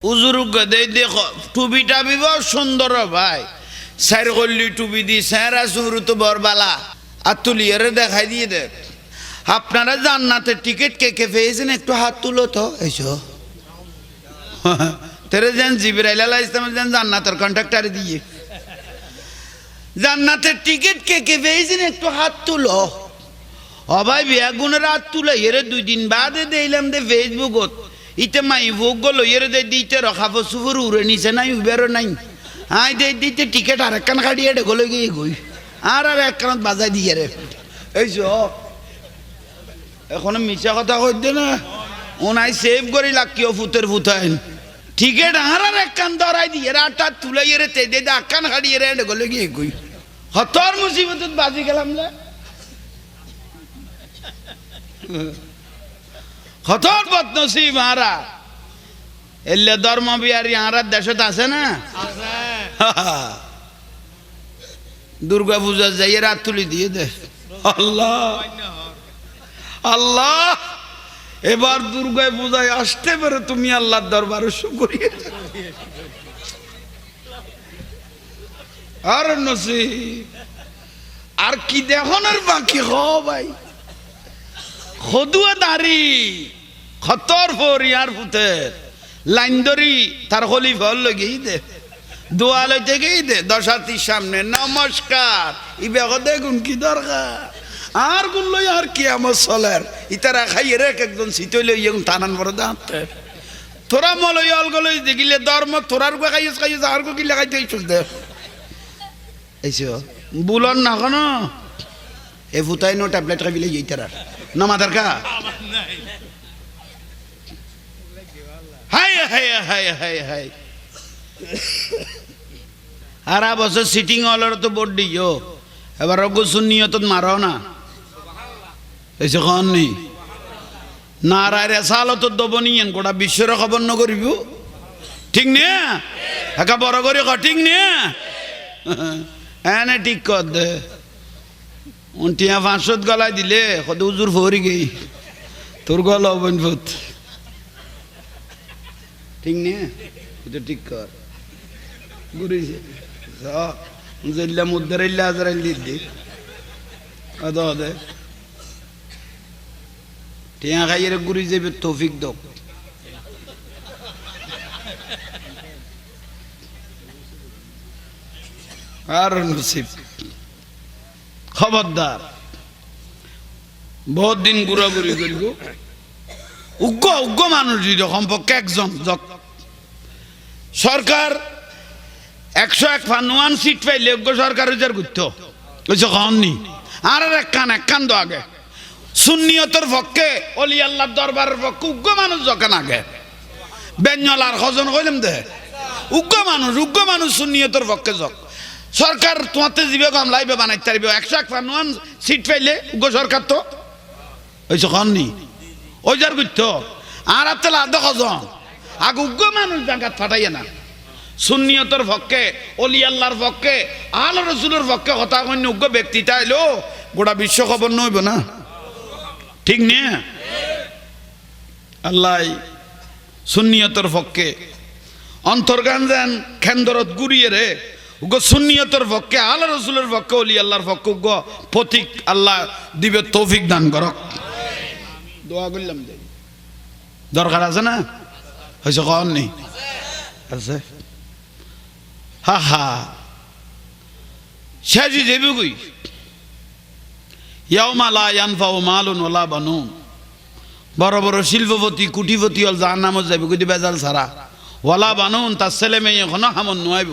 উজুরুক দে দেখো টুপিটা বিব সুন্দর ভাই সাইর গল্লি টুপি দি সারা সুরু তো বরবালা আর তুলিয়ারে দেখাই দিয়ে দে আপনারা জান্নাতের টিকিট কে কে পেয়েছেন একটু হাত তুলো তো এসো তেরে যেন জিবরাইল আলাইহিস সালাম যেন জান্নাতের কন্ট্রাক্টর দিয়ে জান্নাতের টিকিট কে কে পেয়েছেন একটু হাত তুলো ও ভাই বেগুনের হাত তুলে এরে 2 দিন বাদে দিলাম দে ফেসবুকত ইতে মাই ভোগ গলো এরে দে দিতে রখাবো সুফুর উড়ে নিছে নাই উবেরও নাই আই দে দিতে টিকিট আর একখান কাটিয়ে ডে গলে গিয়ে গই আর একখান বাজাই দিয়ে রে এই যে এখন মিছা কথা কইতে না ওনাই সেভ করি লাকিও ফুতের ফুতাইন টিকিট আর একখান ধরাই দিয়ে আটা তুলে এরে তে দে একখান কাটিয়ে রে গলে গিয়ে গই হতর মুসিবতত বাজি গেলাম না হতর বদনসিব আরা এলে ধর্ম বিহারি আরার দেশত আছে না দুর্গা পূজা যাইয়ে রাত তুলি দিয়ে দে আল্লাহ আল্লাহ এবার দুর্গা পূজায় আসতে পারে তুমি আল্লাহর দরবারে শুকরিয়া আর নসিব আর কি দেখনের বাকি হ ভাই খদুয়া দাড়ি খতর ফরিয়ার ফুতের লাইন ধরি তার খলিফা লগেই দে দোয়া লইতে গেই দে দশাতির সামনে নমস্কার ইবে দেখুন কি দরকার আর গুন লই আর কি আমার চলের ইতারা খাইয়ে রে একজন সিটই লই এখন টানান বড় দাঁতে তোরা মলই অলগলই দেখিলে ধর্ম তোরার গো খাইস খাইস আর গো কি লাগাইতে চল দে এইসো বুলন না কোন এ ফুতাই নো ট্যাবলেট খাইলে ইতারা না মাদার কা হাই হাই হাই হাই হাই আর বছর সিটিং হলের তো বোর্ড দিও এবার অজ্ঞ শূন্যত মারো না এসে কন নেই না রায় সাল তো দেব নিয়েন গোটা বিশ্বের খবর ন করিব ঠিক নে একা বড় করে ঠিক নে এনে ঠিক কর দে উনটিয়া 500 গলায় দিলে কত উজুর ফরি গই তোর গলা হবেন ভূত ঠিক নে এটা ঠিক কর গুরিছে জিল্লা মুদ্দারিল্লা আজরাইল দিদি আদা দে টিয়া খাইয়ের গুরি যাবে তৌফিক দাও আর নসিব খবরদার বহুত দিন ঘুরাঘুরি করিব উগ্র মানুষ যদি কমপক্ষে একজন সরকার 101 সিট পাইলে উগ্র সরকার উজার করতো ওই কননি আর একখান দো আগে সুন্নিয়তের পক্ষে অলি আল্লাহর দরবারের পক্ষে উগ্র মানুষ যখন আগে বেঞ্জল আর হজন কইলাম দে উগ্র মানুষ সুন্নিয়তের পক্ষে যক সরকার তোমাতে দিবে কম লাইবে বানাইতে পারবে 101 সিট পাইলে উগ্র সরকার তো ওই কননি ওই যার করতো আর আত্মলা আধ হজন আগে উগ্র মানুষ জায়গা ফাটাইয়ে না সুন্নিয়তের পক্ষে অলি আল্লাহর পক্ষে আল রসুলের পক্ষে কথা কন্য উগ্র ব্যক্তিটা এলো গোটা বিশ্ব খবর নইব না ঠিক নে আল্লাহ সুন্নিয়তের পক্ষে অন্তর্গান যেন খেন্দরত গুড়িয়ে রে উগ্র সুন্নিয়তের পক্ষে আল রসুলের পক্ষে অলি আল্লাহর পক্ষে উগ্র প্রতীক আল্লাহ দিবে তৌফিক দান করক দোয়া করলাম দে দরকার আছে না হয়েছে কন নেই আছে হা হা শেষই যাবি কই ইয়াউমা লা ইয়ানফাউ মালুন ওয়ালা বানুন বড় বড় শিল্পপতি কুটিপতি হল জাহান্নামত যাবে কই বেজাল ছাড়া ওয়ালা বানুন তার ছেলে মেয়ে এখনো হামন নোয়াইব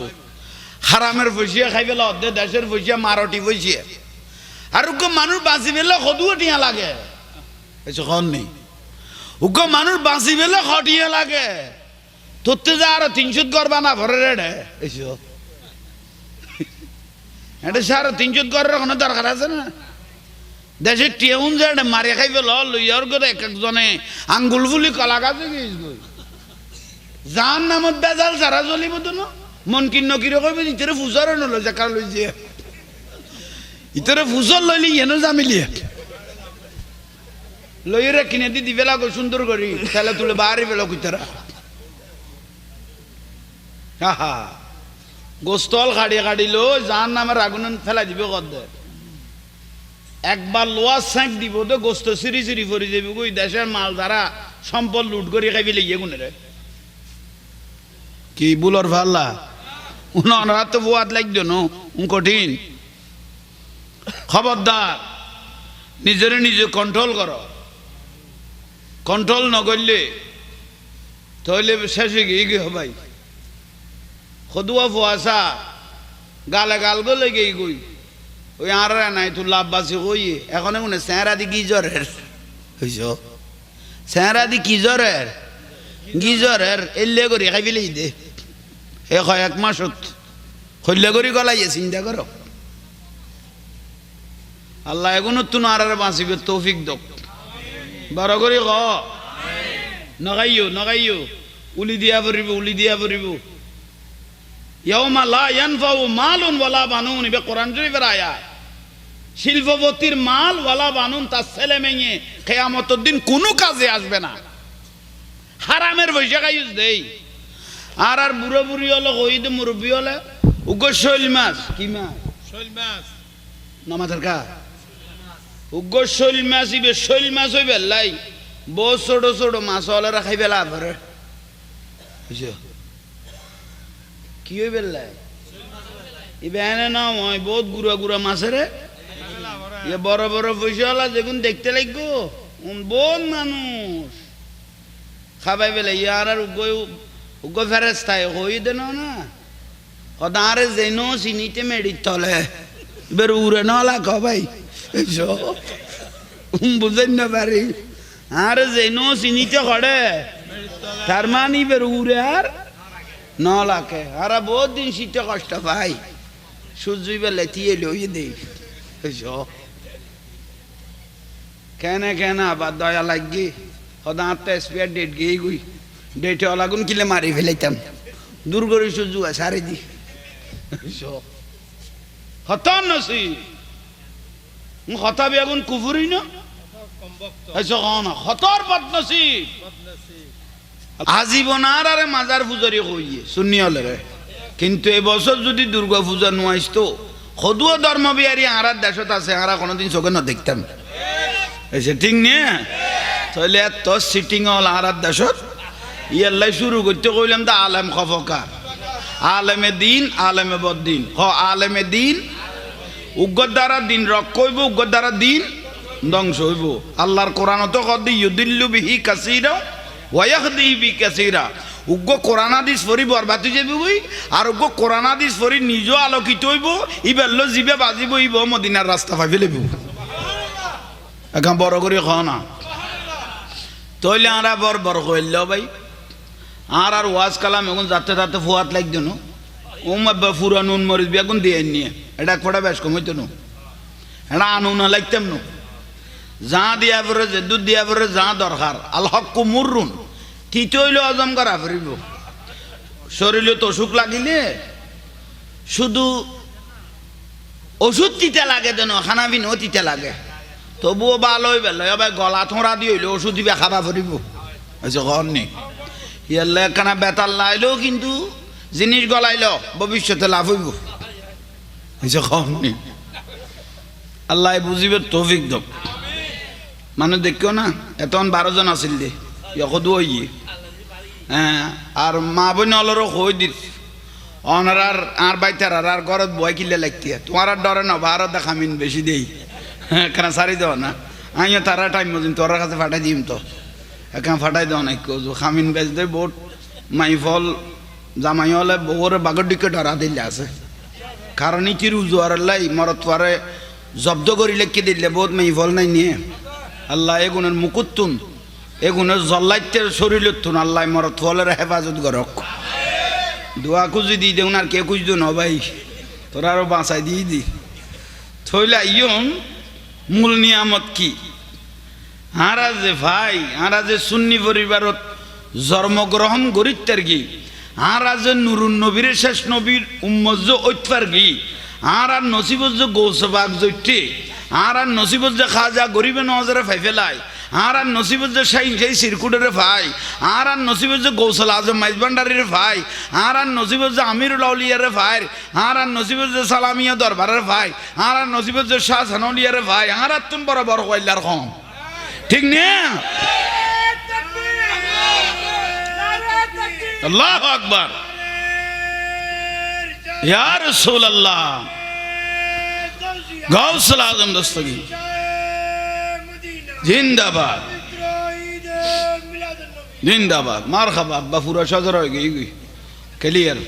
হারামের পয়সা খাই পেলে অর্ধে দেশের পয়সা মারটি পয়সা আর উগ্র মানুষ বাঁচি পেলে সদুও টিয়া লাগে এসে খন নেই উগ্র মানুষ বাঁচি পেলে খটিয়া লাগে তোরতে যা আরো 300 ঘর বানা ভরে রে এসো এটা সারা 300 ঘরের কোনো দরকার আছে না দেশের টিউন যে মারে খাইবে লইয়ার করে এক একজনে আঙ্গুল ফুলি কলা গাছে গিয়েছিল যার নামত বেজাল সারা চলিব তো না মন কিন্ন কিরে কইবে ইতরে ফুসার নলো জাকার লইছে ইতরে ফুসর লইলি এনো জামিলি লইরে কিনে দি দিবেলা গো সুন্দর করি তাহলে তুলে বাহারি বেলা কইতারা হা গোস্তল খাড়ি খাড়িল যার নামের আগুন ফেলাই দিবে কদ্দে একবার লোয়া স্যাঁক দিব তো গোস্ত সিঁড়ি সিঁড়ি ফরি যাবি ওই দেশের মাল দ্বারা সম্পদ লুট করি খাইবি লেগে গুনে রে কি বুলর ভাল্লা উনারা তো বুয়াত লাগতো না কঠিন খবরদার নিজেরে নিজে কন্ট্রোল করো কন্ট্রোল ন করলে তাহলে শেষে গিয়ে হবাই খদুয়া ফুয়াশা গালে গাল গলে গিয়ে গই ওই আর নাই তুই লাভ বাসি কই এখন মনে স্যাঁরা দি গিজরের হইছ স্যাঁরা দি কিজরের গিজরের এলে করি খাই ফেলেই দে এ কয়েক মাসত হইলে করি গলাইয়ে চিন্তা করো আল্লাহ এগুলো তুন আর বাঁচিবে তৌফিক দক বড় করে ক নগাইও উলি দিয়া পড়িব ইয়াউমা লা ইয়ানফাউ মালুন ওয়ালা বানুন ইবে কোরআন শরীফের আয়াত শিল্পপতির মাল ওয়ালা বানুন তার ছেলে মেয়ে কিয়ামতের দিন কোনো কাজে আসবে না হারামের পয়সা খাইস দেই আর বুড়ো বুড়ি হলো কইতে মুরব্বী হলে উগ্র শৈল মাছ কি মাছ নামাজের কা উগ্র শৈল মাছ ইবে শৈল মাছ হইবে লাই বহু ছোট ছোট মাছ হলে রাখাই বেলা ভরে বুঝছো কি হইবে লাই ইবে এনে না হয় বহুত গুড়া গুড়া মাছের ইয়ে বড় বড় পয়সা হলা দেখুন দেখতে লাগবো বহুত মানুষ খাবাই বেলা ইয়ার আর উগ্র ফেরেস্তায় হই দেন না সদারে যেন চিনিতে মেড়ি তলে এবার উড়ে নলা কবাই বুঝেন না পারি আর যেন চিনিতে খড়ে তার মানে এবার উড়ে আর নলাকে আর বহুত দিন শীতে কষ্ট পাই সূর্য বেলা তিয়ে লই দেই কেন আবার দয়া লাগি সদা আটটা স্পেয়ার ডেট গিয়ে গুই ডেটে অলাগুন কিলে মারি ফেলাইতাম দূর করে সূর্য সারি দি হতান নসি হতাবি আগুন কুফুরি না হতর বদনসি আজীবনার আরে মাজার পূজারি কইয়ে শুনি হলে কিন্তু এবছর যদি দুর্গা পূজা নোয়াইস তো সদুয় ধর্ম বিহারী আরার দেশত আছে আরা কোনোদিন চোখে না দেখতাম এসে ঠিক নিয়ে তাহলে এত সিটিং হল আরার দেশত ইয়াল্লাই শুরু করতে কইলাম তা আলেম খফকার আলেমে দিন আলেমে বদ্দিন আলেমে দিন উগ্র দ্বারা দিন রক্ষ হইব উগ্র দ্বারা দিন ধ্বংস হইব আল্লাহর কোরআন তো কদি ইউদিল্লু বিহি কাসীরা ওয়া ইয়াহদি বি কাসীরা উগ্র কোরআন হাদিস পড়ি বরবাদ হয়ে যাবে বই আর উগ্র কোরআন হাদিস পড়ি নিজেও আলোকিত হইব ইবেল্ল জিবে বাজিব ইব মদিনার রাস্তা পাই ফেলিব এখন বড় করে খাও না তইলে আরা বড় বড় কইল ভাই আর ওয়াজ কালাম এখন যাতে যাতে ফুয়াত লাগতো না ওমাব্বা ফুরা নুন মরিচ বেগুন দিয়ে নিয়ে এটা ফোটা বেশ কমাইতো না এটা আনুন লাগতাম না যা দিয়া পরে যে দুধ দিয়া পরে যা দরকার আল হক মুররুন তিতে হইলে হজম করা ফিরিব শরীরে তো অসুখ লাগিলে শুধু ওষুধ তিতে লাগে যেন খানা পিনও তিতে লাগে তবুও ভালো হইবে এবার গলা থোঁড়া দিয়ে হইলে ওষুধ দিবে খাবা ফিরিব ঘর নেই ইয়াল্লা একখানা বেতাল লাইলেও কিন্তু জিনিস গলাইল ভবিষ্যতে লাভ হইব আল্লাহ বুঝিবে তৌফিক দক মানে দেখিও না এতন 12 জন আছিল দে ইয়কদু হইয়ে হ্যাঁ আর মা বোন অলরও হই দিস অনার আর বাইতার আর ঘরত বয় কিলে লাগতে তোমার আর ডরে না ভারত দেখামিন বেশি দেই হ্যাঁ কেন সারি দেও না আমিও তারা টাইম মতো তোর কাছে ফাটাই দিম তো এখানে ফাটাই দেওয়া নাই কেউ খামিন বেচ দে বোট মাইফল জামাই হলে বউরে বাগর দিকে ডরা দিলে আছে কারণ ইটির উজুয়ার লাই মরত পরে জব্দ করি লেখকে দিলে বহুত মাইফল নাই নিয়ে আল্লাহ এগুনের মুকুত্তুন এগুনের জল্লাইতের শরীরের তুন আল্লাহ মরত ফলের হেফাজত করক দোয়া খুঁজি দি দেউন আর কে খুঁজতো ন ভাই তোরা আরো বাঁচাই দিয়ে দি থইলা ইয়ন মূল নিয়ামত কি আরা যে ভাই আরা যে সুন্নি পরিবারত জন্মগ্রহণ করিতার কি আরা যে নুরুন নবীর শেষ নবীর উম্মজ ঐতফার কি আর নসিবজ গৌসবাগ জৈটে আর নসিবজ খাজা গরিবে নজরে ফাইফেলাই আর নসিবত যে সেই সিরকুটের ভাই আর নসিবত যে গৌসল আজম মাইজবান্ডারির ভাই আর নসিবত যে আমিরুল আউলিয়ার ভাই আর নসিবত যে সালামিয়া দরবারের ভাই আর নসিবত যে শাহ সানলিয়ার ভাই আর তুন বড় বড় কইলার কম ঠিক না আল্লাহু আকবার ইয়া রাসূলুল্লাহ গৌসল আজম দস্তগীর জিন্দাবাদ জিন্দাবাদ মারহাবা আব্বা পুরা সজর হয়ে গই ক্লিয়ার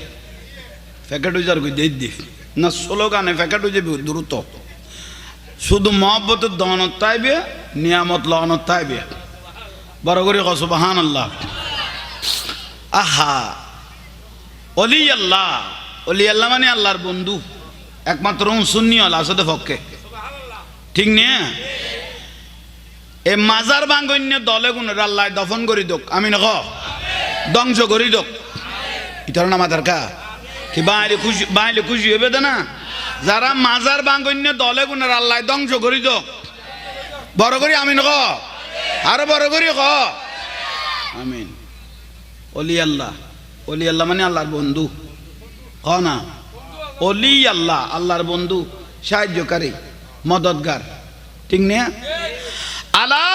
প্যাকেট উজার গই দেই দি না স্লোগানে প্যাকেট উজে দ্রুত শুধু মহব্বতের দনত তাইবে নিয়ামত লনত তাইবে বড় করে কও সুবহানাল্লাহ আহা ওলি আল্লাহ মানে আল্লাহর বন্ধু একমাত্র সুন্নি আল্লাহ আসতে পক্ষে ঠিক না এ মাজার বাঙ্গন্য দলে গুণের আল্লাহ দফন করি দোক আমি নখ ধ্বংস করি দোক ইটার নাম আধার কা কি বাইলে খুশি হবে না যারা মাজার বাঙ্গন্য দলে গুণের আল্লাহ ধ্বংস করি দোক বড় করি আমি নখ আরো বড় করি ক আমিন অলি আল্লাহ মানে আল্লাহর বন্ধু ক না অলি আল্লাহ আল্লাহর বন্ধু সাহায্যকারী মদতগার ঠিক না আলা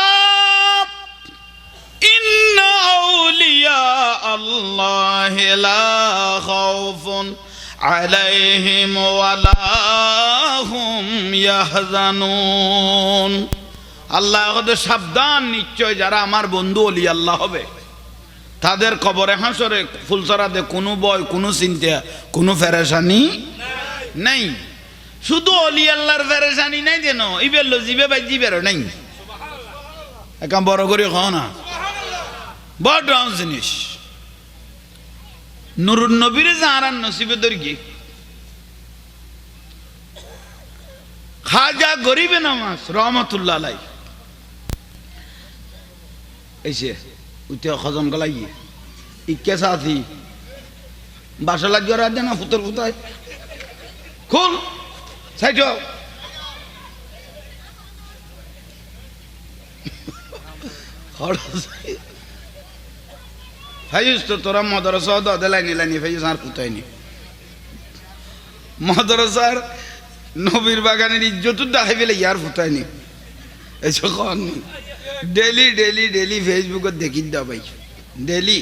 ইন্না আউলিয়া আল্লাহ লা খাউফুন আলাইহিম ওয়ালা হুম ইয়াহজানুন আল্লাহ কত সাবধান নিশ্চয় যারা আমার বন্ধু ওলি আল্লাহ হবে তাদের কবরে হাসরে ফুলসরাতে কোনো ভয় কোনো চিন্তা কোনো ফেরেশানি নাই শুধু ওলি আল্লাহর ফেরেশানি নাই যেন ইবেল জিবে বাই জিবের নাই একা বড় করে খাও না বড় জিনিস নুরুন নবীর জাহারান নসিবে দরকি খাজা গরিবে নামাজ রহমতুল্লাহ আলাই ऐसे उते खजम गलाई इक्के साथी बासा लग रहा है ना पुतर पुता खोल साइड जाओ फाइज तो तोरा मदरसा दे लाइनी फाइज आर पुताई नहीं मदरसार नबीर बागाনের इज्जत দেখাই ফেলে ইয়ার ফুটাই নি এসব কোন ডেলি ফেসবুকত দেখি দাও ভাই ডেলি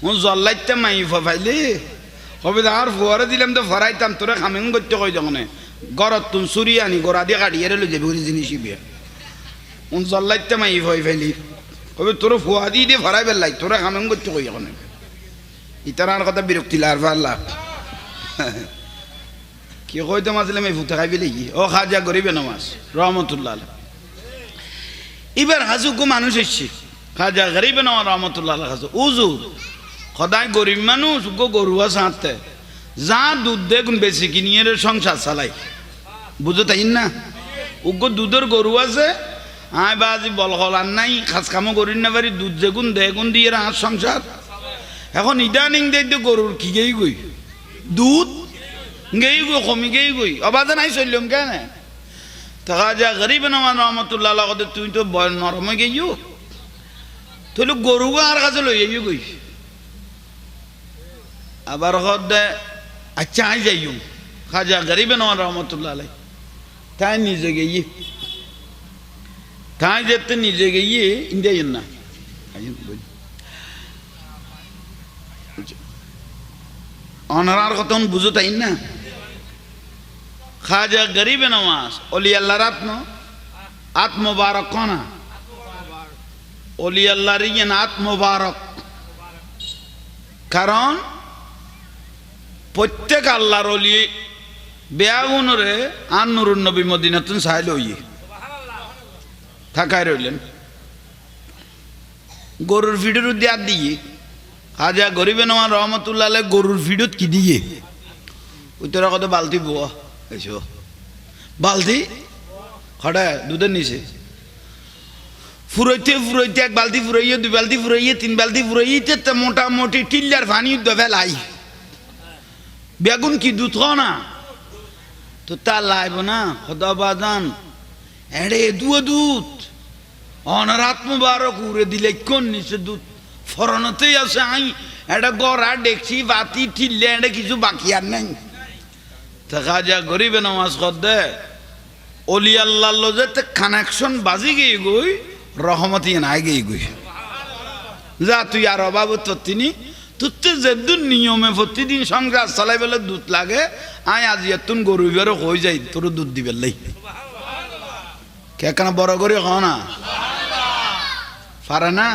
ও জল্লাইতে মাই ফাইলে কবে আর ফুয়ারে দিলাম তো ফরাইতাম তোরা খামেন করতে কই যখন গরত তুন সুরি আনি গোড়া দিয়ে কাটিয়ে রে লইবে ওই জিনিস বিয়ে ও জল্লাইতে মাই ফাইলি কবে তোর ফুয়া দিয়ে ফরাই বেলাই তোরা খামেন করতে কই যখন ইতারার কথা বিরক্তি লার আল্লাহ কি কইতে মাসলাম এই ফুটা খাইবে লাগি ও খাজা গরিবে নামাজ রহমতুল্লাহ এবার হাজুকো মানুষ এসছে খাজা গরিবে নামাজ রহমতুল্লাহ হাজু উজুর খদাই গরিব মানুষ গো গরুয়া সাঁতে যা দুধ দেখুন বেশি কিনিয়ে সংসার চালাই বুঝো তাই না উগ্র দুধের গরু আছে আয় বাজি বল হলার নাই খাস কামও করি না পারি দুধ যেগুন দেগুন দিয়ে আর সংসার এখন ইদানিং দেখতে গরুর কি গেই গই দুধ গেই গো কমি গেই গই অবাধে নাই চললাম কেন টাকা যা গরিব নামান রহমতুল্লাহ কথা তুই তো নরমে গেইও তুই গরু আর কাছে লই গই আবার হদে আচ্ছা আই যাইও খাজা গরিব নামান রহমতুল্লাহ আলাই তাই নিজে গিয়ে তাই যেতে নিজে গিয়ে ইন্ডিয়ান না অনার কথা বুঝো তাই না খাজা গরিব নওয়াজ ওলি আল্লাহর আত্মবারক কনা ওলি আল্লাহর ইয়েন আত্মবারক কারণ প্রত্যেক আল্লাহর ওলি বেয়াগুনরে আর নুরুন নবী মদিনাতুন সাইল হইয়ে থাকায় রইলেন গরুর ফিডের উদ্যার দিয়ে খাজা গরিবে নওয়াজ রহমতুল্লাহ আলাই গরুর ফিডত কি দিয়ে ওই তোরা কত বালতি বোয়া এসো বালতি খড়া দুধের নিচে ফুরাইতে ফুরাইতে এক বালতি ফুরাইয়ে দুই বালতি ফুরাইয়ে তিন বালতি ফুরাইতে মোটামুটি টিল্লার পানি ফেলাই বেগুন কি দুধ না তো তা লাইব না খদা বাদান এড়ে দুধ অনরাত মুবারক উড়ে দিলে কোন নিচে দুধ ফরনতেই আছে আই এটা গড়া দেখছি বাতি ঠিললে এটা কিছু বাকি আর নাই দেখা যা গরিবে নামাজ কর দে অলি আল্লাহ লোজেতে কানেকশন বাজি গিয়ে গই রহমতি নাই গিয়ে গই যা তুই আর অভাব তোর তিনি তুতে যেদুন নিয়মে প্রতিদিন সংসার চালাই বেলে দুধ লাগে আয় আজি এতুন গরু বেরো হয়ে যাই তোর দুধ দিবে লাই কেন বড় করে হ না পারে না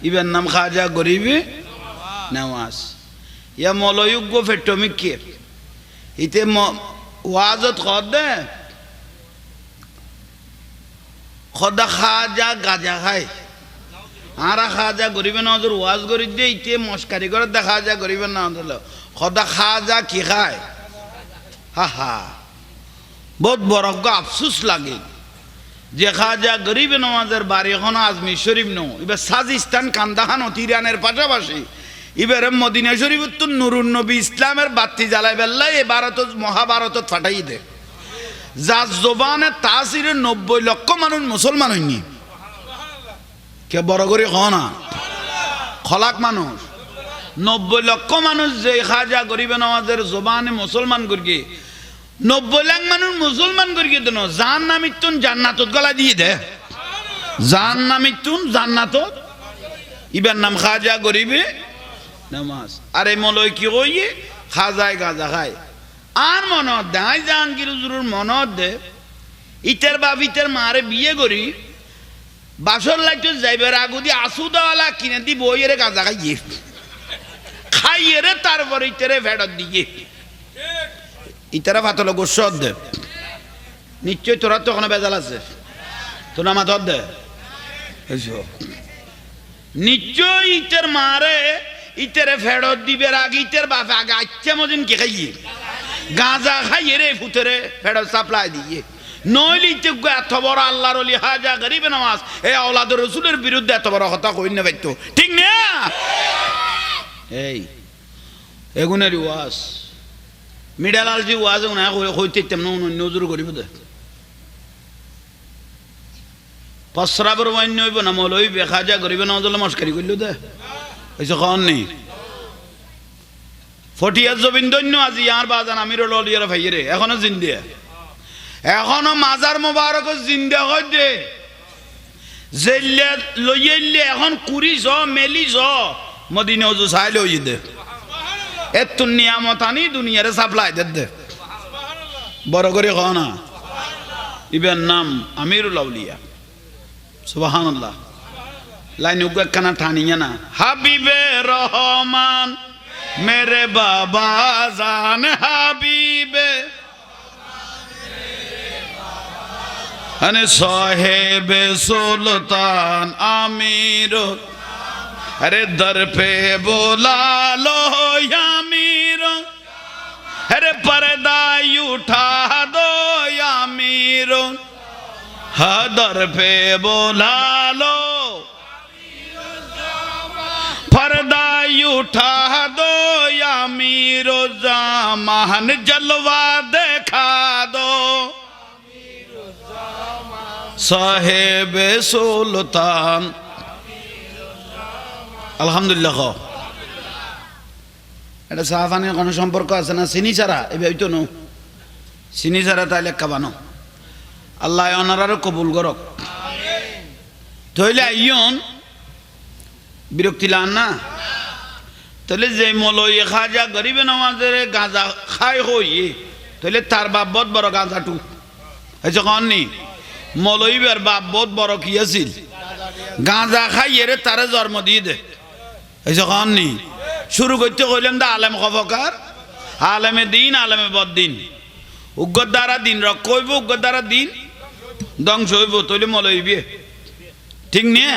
ইবের নাম খাজা গরিবে নেওয়াজ ইয়া মলয়োগ্য ফেটমিক কে ইতে ওয়াজত খদ দে খদা খাজা গাজা খায় আর খাজা গরিবে নজর ওয়াজ করি দে ইতে মস্কারি করে দেখা যা গরিবে নজর খদা খাজা কি খায় হা হা বহুত বড় আফসুস লাগে যে খাজা গরিবে নওয়াজের বাড়ি এখন আজমির শরীফ নো এবার সাজিস্তান কান্দাহান ও তিরানের পাশাপাশি এবার মদিনা শরীফ তো নুরুন নবী ইসলামের বাতি জ্বালাই বেল্লাই এ ভারত মহাভারত ফাটাই দে যার জবানে তাসিরে 90 লক্ষ মানুষ মুসলমান হয়নি কে বড় করে হ না খলাক মানুষ 90 লক্ষ মানুষ যে খাজা গরিবে নওয়াজের জবানে মুসলমান করি 90 লাখ মানুষ মুসলমান করি দেন জান নামিতুন জান্নাতত গলা দিয়ে দে জান নামিতুন জান্নাতত ইবার নাম খাজা গরিবে নামাজ আরে মলয় কি কইয়ে খাজায় গাজা খায় আর মনত দেয় জাহাঙ্গীর হুজুরের মনত দে ইতের বাপ ইতের মারে বিয়ে করি বাসর লাইতে যাইবার আগুদি আসুদাওয়ালা কিনে দি বইয়ের গাজা খাইয়ে খাইয়ে রে তারপরে ইতেরে ফেরত দিয়ে ইতারা ফাতল গোসদ দে নিশ্চয় তোরা তো ওখানে বেজাল আছে তো না মাথর দে নিশ্চয় ইতের মারে ইতেরে ফেরত দিবের আগে ইতের বাপে আগে আচ্ছা মদিন কে খাইয়ে গাঁজা খাইয়ে রে ফুতেরে ফেরত সাপ্লাই দিয়ে নইলে ইতে এত বড় আল্লাহর ওলি হাজা গরিবে নামাজ এই আওলাদ রসুলের বিরুদ্ধে এত বড় কথা কই না পাইতো ঠিক না এই এগুনের ওয়াজ মিডালাল যে ওয়াজ না হইতে তেমন নজর করিব দে পশ্রাবর ওয়ান্য হইব না মলই বেখাজা গরিবে নজলে মস্কারি করল দে হইছে খন নেই ফটিয়ার জবিন্দন্য আজি ইয়ার বাজান আমির ললিয়ার ভাইরে এখনো জিন্দে এখনো মাজার মোবারক জিন্দা হই দে জেলে লইলে এখন কুড়িছ মেলিছ মদিনা ওজু চাই লই দে এত নিয়ামত আনি দুনিয়ারে সাপ্লাই দে বড় করে খ না ইবের নাম আমিরুল আউলিয়া সুবহানাল্লাহ লাইন উগাখানা ঠানিয়া না হাবিবে রহমান মেরে বাবা জান হাবিবে আনে সাহেবে সুলতান আমির अरे दर पे बोला लो यामीर अरे पर्दा उठा दो यामीर हाँ दर पे बोला लो पर्दा उठा दो यामीर जामान जलवा देखा दो साहेब सुल्तान আলহামদুলিল্লাহ এটা সাহাফানের কোনো সম্পর্ক আছে না চিনি ছাড়া এবার তো নো চিনি ছাড়া তাইলে কাবানো আল্লাহ অনারারও কবুল করক তাইলে আইয়ন বিরক্তি লান না তাহলে যে মলই খাজা গরিবে নওয়াজের গাঁজা খাই হইয়ে তাহলে তার বাপ বহুত বড় গাঁজাটু হয়েছে কননি মলইবার বাপ বহুত বড় কি আছিল গাঁজা খাইয়ে রে তারে জন্ম দিয়ে দে যখন নি শুরু করতে কইলাম দা আলেম খবকার আলেমে দিন আলেমে বদিন উগ্গর দ্বারা দিন রক্ষ হইব উগ্গর দ্বারা দিন ধ্বংস হইব তৈলে মল হইবে ঠিক নিয়ে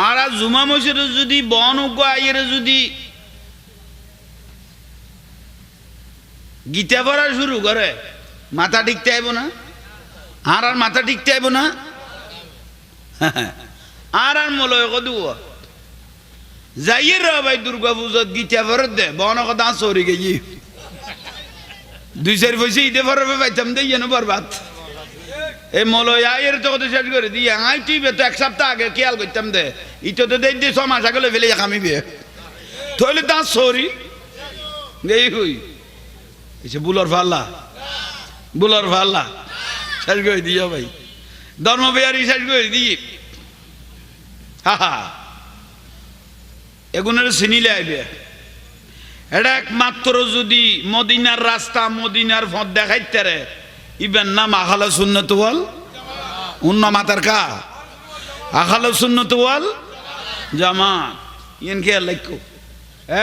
আর জুমা মসজিদে যদি বন উগ্গ আইয়ের যদি গীতা পড়া শুরু করে মাথা টিকতে আইব না আর আর মাথা টিকতে আইব না আর আর মলয় কদু যাইয়ে রে ভাই দুর্গা পুজোত গীতা পড়ে দে বন কথা চরি গেছি দুই চার পয়সা ঈদে পরবে পাইতাম দেই যেন বরবাদ এই মলয়ের তো কত শেষ করে দিয়ে আই টিভে তো এক সপ্তাহ আগে খেয়াল করতাম দে ইটো তো দেই দিয়ে 6 মাস আগে ফেলে খামিবে তাহলে তা সরি এই হই এসে বুলর ফাল্লা শেষ করে দিও ভাই ধর্মবিহারী শেষ করে দিই হা এগুনের চিনিলে আইবে এটা একমাত্র যদি মদিনার রাস্তা মদিনার পথ দেখাইতে রে ইবেন নাম আখালা সুন্নত ওয়াল উন্ন মাতার কা আখালা সুন্নত ওয়াল জামাত ইন কে লাইকো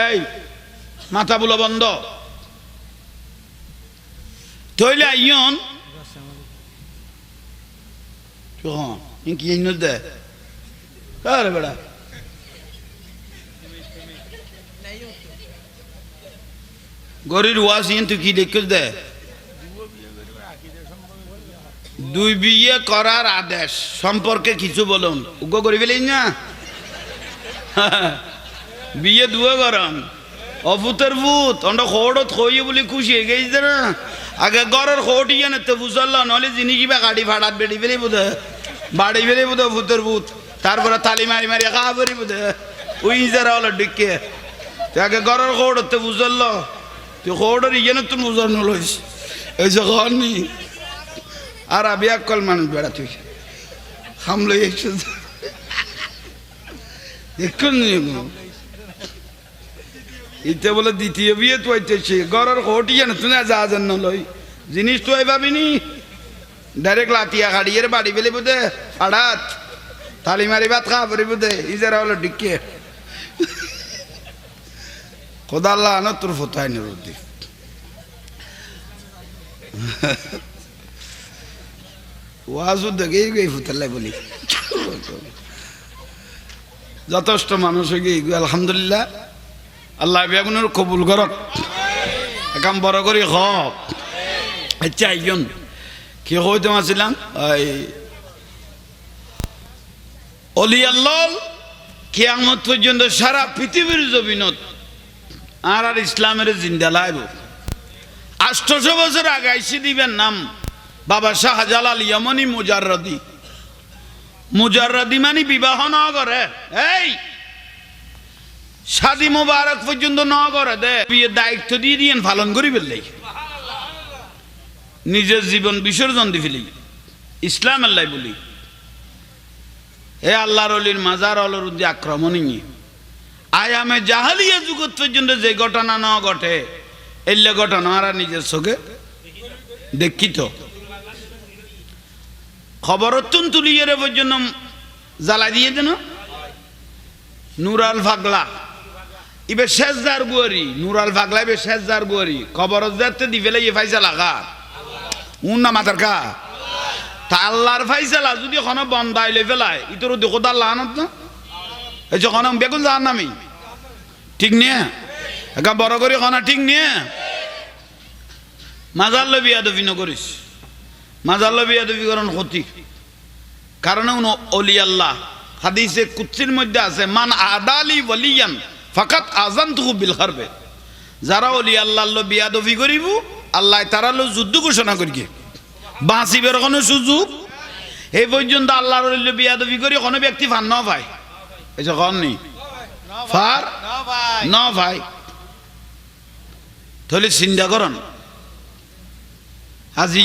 এই মাথা বুলো বন্ধ তইলে আইয়ন চোহন ইন কি ইন দে আরে বড়া গরির ওয়াজ ইন তুই কি দেখছ দে দুই বিয়ে করার আদেশ সম্পর্কে কিছু বলুন উগ্র করি ফেলেন না বিয়ে দুয়ে করান অভূতের ভূত অন্য খোড়ত খইয়ে বলে খুশি হয়ে গেছে না আগে ঘরের খোট ইয়ে না তো বুঝল নহলে জিনিস কিবা গাড়ি ভাড়াত বেড়ি ফেলে বোধ বাড়ি ফেলে বোধ ভূতের ভূত তারপরে তালি মারি মারি খাওয়া পরি বোধ ওই যারা হলো ডিকে আগে ঘরের খোড় তো বুঝল তুই খোড়ের ইয়ে না তুমি বুঝল লইস এই যে ঘর নি আর আবি কল মানুষ বেড়া তুই হামলো এখন ইতে বলে দ্বিতীয় বিয়ে তো হইতেছে ঘরের খোটিয়ে না তুই যা জন্য লই জিনিস তো ভাবিনি ডাইরেক্ট লাতিয়া গাড়িয়ে বাড়ি ফেলে বোধে ফাড়াত থালি মারি ভাত খাওয়া পরি বোধে ইজারা হলো ডিকে খোদা আল্লাহ আনো তোর ফোতায় নিরুদ্দি ওয়াজু দেখেই গই ফুতাল্লাই বলি যথেষ্ট মানুষ হয়ে গিয়ে আলহামদুলিল্লাহ আল্লাহ বেগুনের কবুল করক একাম বড় করি হক আচ্ছা একজন কি হইতে মাছিলাম ওই অলি আল্লাহ কিয়ামত পর্যন্ত সারা পৃথিবীর জমিনত আর ইসলামের জিন্দা লাইব 800 বছর আগে আইসি দিবেন নাম বাবা শাহজালাল ইয়ামানি মুজাররাদি মানে বিবাহ না করে এই শাদি মোবারক পর্যন্ত না করে দে বিয়ে দায়িত্ব দিয়ে দিয়েন পালন করি ফেললেই নিজের জীবন বিসর্জন দিয়ে ফেলি ইসলাম আল্লাহ বলি এ আল্লাহর অলির মাজার অলর উদ্দি আক্রমণই আয়ামে জাহালিয়া যুগত পর্যন্ত যে ঘটনা না ঘটে এলে ঘটনা আর নিজের চোখে দেখিত খবর তুলিয়ে পর্যন্ত জ্বালা দিয়ে দেন নুরাল ফাগলা ইবে শেষদার বুয়ারি নুরাল ফাগলা ইবে শেষদার বুয়ারি খবর যাতে দি ফেলে ইয়ে ফাইসা লাগা উন না মাতার কা তা আল্লাহর ফাইসালা যদি কোনো বন্দাইলে ফেলায় ইতর দেখো তার লানত না এই যখন বেগুন যান নামি ঠিক নিয়ে একা বড় করি খানা ঠিক নিয়ে মাজার বিয়াদবি নকরিস মাজার বিয়াদবি করেন ক্ষতি কারণ অলি আল্লাহ হাদিসে কুদসির মধ্যে আছে মান আদালি ওয়ালিয়ান ফাকাত আযানতুহু বিল হারবে যারা অলি আল্লাহর বিয়াদবি করিব আল্লাহ তারা লো যুদ্ধ ঘোষণা করিকে বাঁচিবের কোনো সুযোগ এই পর্যন্ত আল্লাহর অলি বিয়াদবি করি কোনো ব্যক্তি ফান না পায় এই যে কন নি ফার না ভাই তাহলে চিন্তা করেন আজি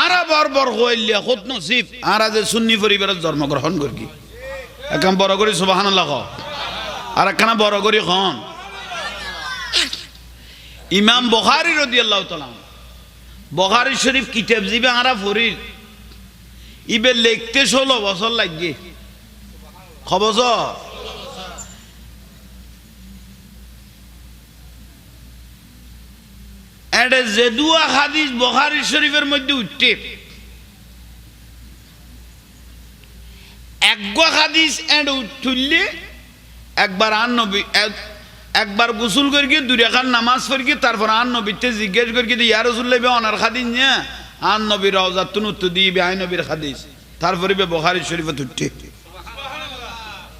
আরা বরবর হইলিয়া খুদ নসিব আরা যে সুন্নি পরিবারের জন্মগ্রহণ করি একদম বড় করে সুবহানাল্লাহ আর একখানা বড় করে খন ইমাম বুখারী রাদিয়াল্লাহু তাআলা বুখারী শরীফ কিতাব জিবে আরা ফরির ইবে লিখতে 16 বছর লাগে খবজ এডে জেদুয়া হাদিস বুখারী শরীফের মধ্যে উঠতে একগো হাদিস এড উঠলে একবার আন নবী একবার গোসল করি দুই রাকাত নামাজ পড়ি তারপর আন নবীতে জিজ্ঞেস করি ইয়া রাসূলুল্লাহ বে অনার হাদিস না আন নবী রওজাতুন উত্তর দিবে আই নবীর হাদিস তারপরে বে বুখারী শরীফে উঠতে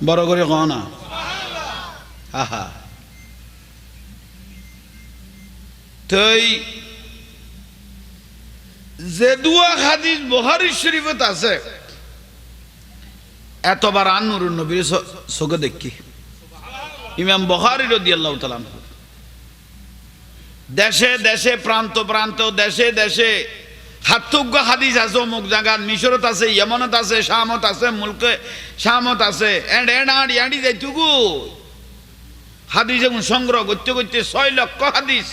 বড় করে কও না আহা তই যে দুয়া হাদিস বুখারী শরীফত আছে এতবার নুরুন নবীর চোখে দেখি ইমাম বুখারী রাদিয়াল্লাহু তাআলা দেশে দেশে প্রান্ত প্রান্ত দেশে দেশে হাতুগ্য হাদিস আছে অমুক জায়গার মিশরত আছে ইয়েমনত আছে শামত আছে মুলকে শামত আছে এন্ড যাইতুগু হাদিস এখন সংগ্রহ করতে করতে 6 লক্ষ হাদিস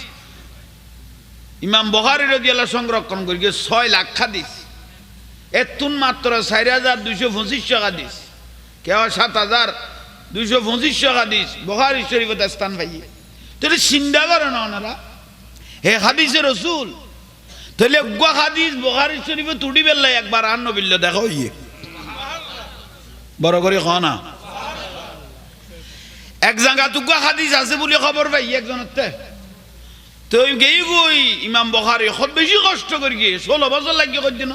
ইমাম বুখারী রাদিয়াল্লাহু সংরক্ষণ করি 6 লাখ হাদিস এতুন মাত্র 4225 হাদিস কেউ 7225 হাদিস বুখারী শরীফে স্থান পাইয়ে তাহলে চিন্তা করেন ওনারা হে হাদিসের রাসূল তাহলে গো হাদিস বুখারী শরীফে তুড়ি বেল্লাই একবার আর নবিল্লা দেখা হইয়ে বড় করে খানা এক জায়গা তুগো হাদিস আছে বলে খবর পাই একজনতে তো গেই গই ইমাম বুখারী খুব বেশি কষ্ট করি 16 বছর লাগিয়ে কর দিন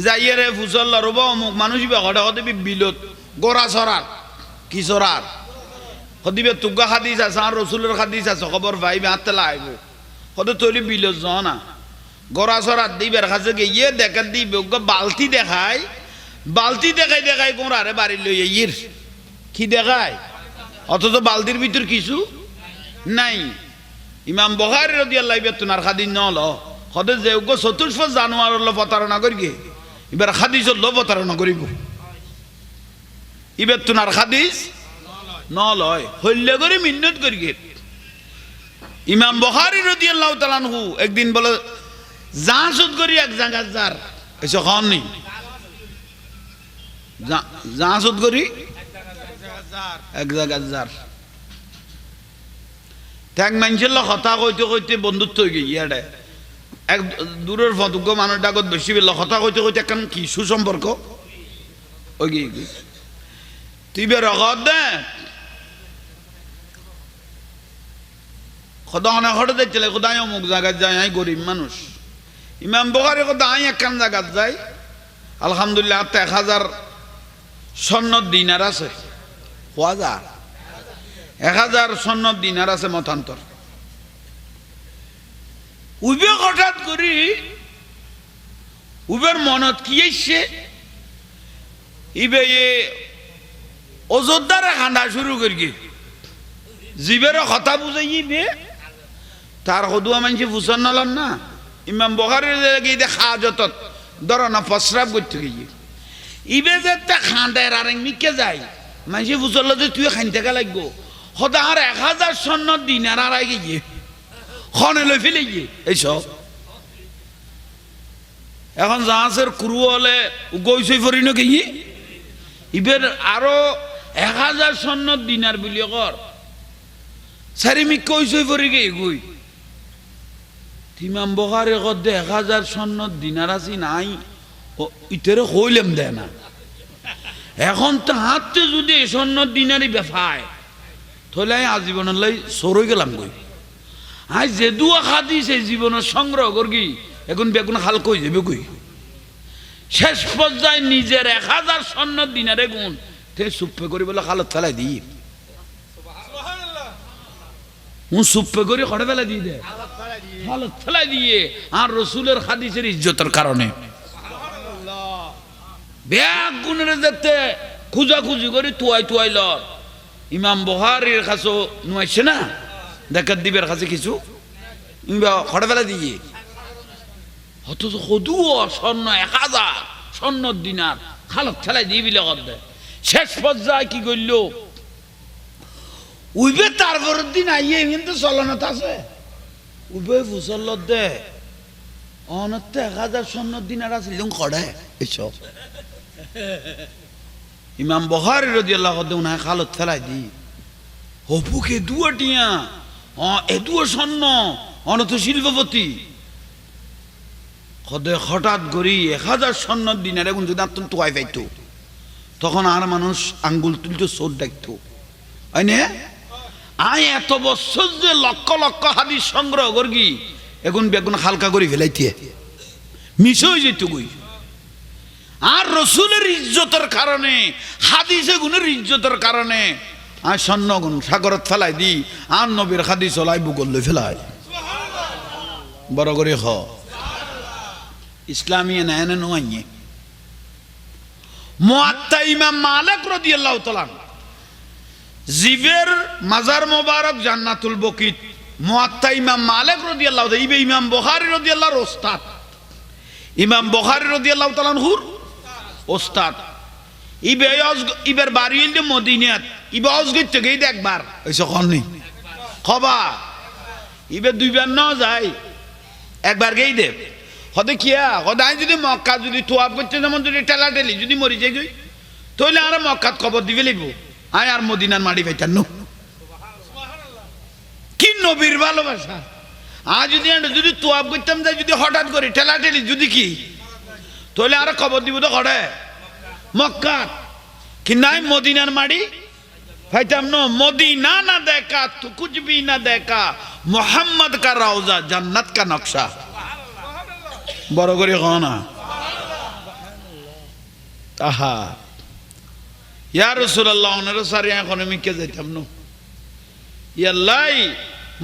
যাইয়ে রে ফুসল্লা রবা অমুক মানুষ বেগটা হতে বিলত গোরা সরার কি সরার হদিবে তুগা হাদিস আছে আর রাসূলের হাদিস আছে খবর ভাই হাতে লাইব হতে তৈরি বিলত জানা গোরা সরার দিবের কাছে গিয়ে দেখা দিবে বালতি দেখায় বালতি দেখাই দেখাই গোরারে বাড়ি লইয়ে ইর কি দেখায় অথচ বালতির ভিতর কিছু নাই ইমাম বুখারী রাদিয়াল্লাহু আনহু তুনার হাদিস নল হতে যে চতুর্থ জানুয়ার ল প্রতারণা করি এবার হাদিস ল প্রতারণা করিব এবার তুনার হাদিস নলয় হইলে করে মিন্নত করি ইমাম বুখারী রাদিয়াল্লাহু তাআলা আনহু একদিন বলে জাহাজত করি এক জায়গা যার এসে খান নি জাহাজত করি এক জায়গা যার ট্যাগ মানুষের কথা কইতে কইতে বন্ধুত্ব হয়ে গিয়ে ইয়াডে এক দূরের ফটোগ্য মানুষ ডাকত বেশি বেলা কথা কইতে কইতে এখন কি সুসম্পর্ক ওই গিয়ে তুই বের রগত দে খোদা অনেক হঠাৎ দেখছিলে খোদাই অমুক জায়গায় যায় আই গরিব মানুষ ইমাম বুখারী কথা আই একখান জায়গাত যাই আলহামদুলিল্লাহ 1000 স্বর্ণ দিনার আছে 1000 স্বর্ণ দিনার আছে মতান্তর উবে হঠাৎ করি উবের মনত কি এসছে ইবে অযোধ্যারে খান্দা শুরু করি জীবের কথা বুঝাইবে তার সদুয়া মানুষ বুঝন নলন না ইমাম বুখারীর গিয়ে খাজত ধরনা প্রস্রাব করতে গিয়ে ইবে যে খান্দায় আর মিকে যায় মানুষ বুঝল যে তুই খাইতে লাগবো সদা আর 1000 স্বর্ণ দিনার আর আগে গিয়ে খনে লই ফেলে গিয়ে এইসব এখন জাহাজের ক্রু হলে গৈসই ফরি নাকি ইবের আরো 1000 স্বর্ণ দিনার বিলিয়ে কর সারি মি কৈসই ফরি গে গই ইমাম বুখারী কদে 1000 স্বর্ণ দিনার আছে নাই ও ইতরে কইলাম দে না এখন তো হাতে যদি স্বর্ণ দিনারই বেফায় তাহলে আজীবনের লাই সরই গেলাম কই আজ যে দুয়া হাদিস এই জীবনের সংগ্রহ করি এখন বেগুন হাল কই যাবে কই শেষ পর্যায়ে নিজের 1000 স্বর্ণ দিনারে গুণ তে সুপ্পে করি বলে হালত ফেলাই দিই সুপ্পে করি খড়ে ফেলাই দিয়ে দে হালত ফেলাই দিয়ে আর রাসূলের হাদিসের ইজ্জতের কারণে ব্যাগ গুণের যেতে খুঁজাখুঁজি করি তুয়াই ল ইমাম বুখারীর কাছে নুয়াইছে না দেখাত দিবের কাছে কিছু খড়ে ফেলা দিয়ে অথচ সদু স্বর্ণ 1000 স্বর্ণ দিনার খালত ফেলাই দিয়ে বিলে দে শেষ পর্যায়ে কি করল উইবে তারপরের দিন আইয়ে কিন্তু চলনত আছে উবে ফুসল দে অনতে 1000 স্বর্ণ দিনার আছে খড়ে এইসব ইমাম বুখারী রাদিয়াল্লাহু আনহু না খালত ফেলাই দি হপুকে দুয়াটিয়া এ দুয়া স্বর্ণ অনত শিল্পপতি খদে হঠাৎ করি 1000 স্বর্ণ দিনার এখন যদি আত্ম তোয়াই পাইতো তখন আর মানুষ আঙ্গুল তুলতো চোর ডাকতো আইনে আই এত বছর যে লক্ষ লক্ষ হাদিস সংগ্রহ করি এখন বেগুন হালকা করে ফেলাইতে মিশ হয়ে যেত গই আর রাসূলের ইজ্জতের কারণে হাদিসে গুণের ইজ্জতের কারণে আর স্বর্ণ গুণ সাগরত ফেলাই দি আর নবীর হাদিস হলাই বুগল ফেলাই বড় করে হ ইসলামী নেন নয় মুয়াত্তা ইমাম মালিক রাদিয়াল্লাহু তাআলা জিবের মাজার মোবারক জান্নাতুল বকিত মুয়াত্তা ইমাম মালিক রাদিয়াল্লাহু তাআলা ইবে ইমাম বুখারী রাদিয়াল্লাহু ওস্তাদ ইমাম বুখারী রাদিয়াল্লাহু তাআলা হুর ওস্তাদ ইবে ইবের বাড়ি হইল মদিনাত ইবে অজগর থেকে একবার হইছে কোননি খবা ইবে দুইবার ন যায় একবার গেই দে হতে কিয়া হদাই যদি মক্কা যদি তোয়াব করতে যেমন যদি ঠেলা ঠেলি যদি মরি যাই গই তাহলে আর মক্কাত খবর দিবে লিব আয় আর মদিনার মাটি পাইতাম নো কি নবীর ভালোবাসা আর যদি তোয়াব করতাম যাই যদি হঠাৎ করে ঠেলা ঠেলি যদি কি তাহলে আর খবর দিব তো ঘরে মক্কা कि ना मदीनार माड़ी फाइताम नो मदीना ना देखा तो कुछ भी ना देखा मोहम्मद का रौजा जन्नत का नक्शा बड़ो करे खाना आहा या रसूलुल्लाह उन्हें सारे आँखों में क्या जाता हम नो ये लाई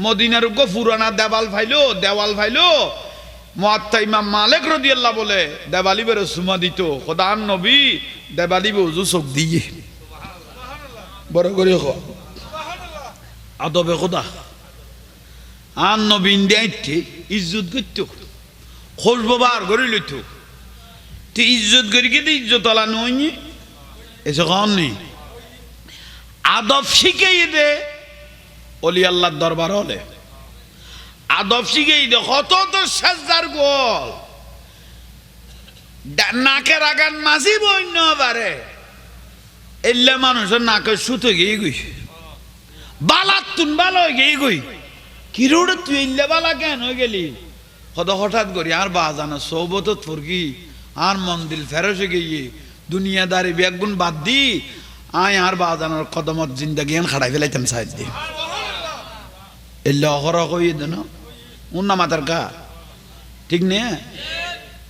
मदीनार को पुराना देवाल फाइलो मुअत्ता इमाम मालिक রাদিয়াল্লাহু বলে দেওয়ালি বের সুমা দিত খোদার নবী দেওয়ালি ওযু চোখ দিয়ে বড় করে সুবহানাল্লাহ আদবে খোদা আন নবী ইন্ডিয়াতে ইজ্জত করত খুশবুবার করে লইত তে ইজ্জত করি কি ইজ্জত আলা নই এসে কোন নি আদব শিখাই দে ওলি আল্লাহর দরবার হলে আদব শিখেই দে কত তো সাজদার গোল নাকের আগান মাঝি বন্য পারে এলে মানুষের নাকের সুতো গিয়ে গই বালাত তুন ভালো গিয়ে গই কি রোড তুই এলে বালা কেন হয়ে গেলি কত হঠাৎ করি আর বাজানো সৌবত ফুরকি আর মন্দির ফেরসে গিয়ে দুনিয়াদারি বেগুন বাদ দি আয় আর বাজানোর কদমত জিন্দগি খাড়াই ফেলাইতাম সাইড দিয়ে এলে অহরা কই দেন উন্না মাতার কা ঠিক নে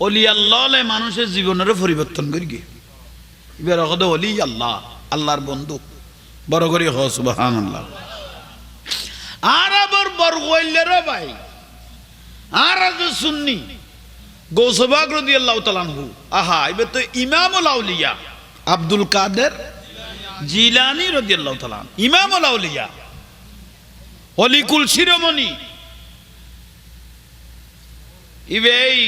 ওলি আল্লাহ মানুষের জীবনের পরিবর্তন করি গে এবার কত ওলি আল্লাহ আল্লাহর বন্ধু বড় করে হ সুবহানাল্লাহ আর আবার বড় হইলে রে ভাই আর আজ সুন্নি গৌসবাগ রাদিয়াল্লাহু তাআলা আনহু আহা এবার তো ইমামুল আউলিয়া আব্দুল কাদের জিলানী রাদিয়াল্লাহু তাআলা ইমামুল আউলিয়া অলিকুল শিরোমণি ইবেই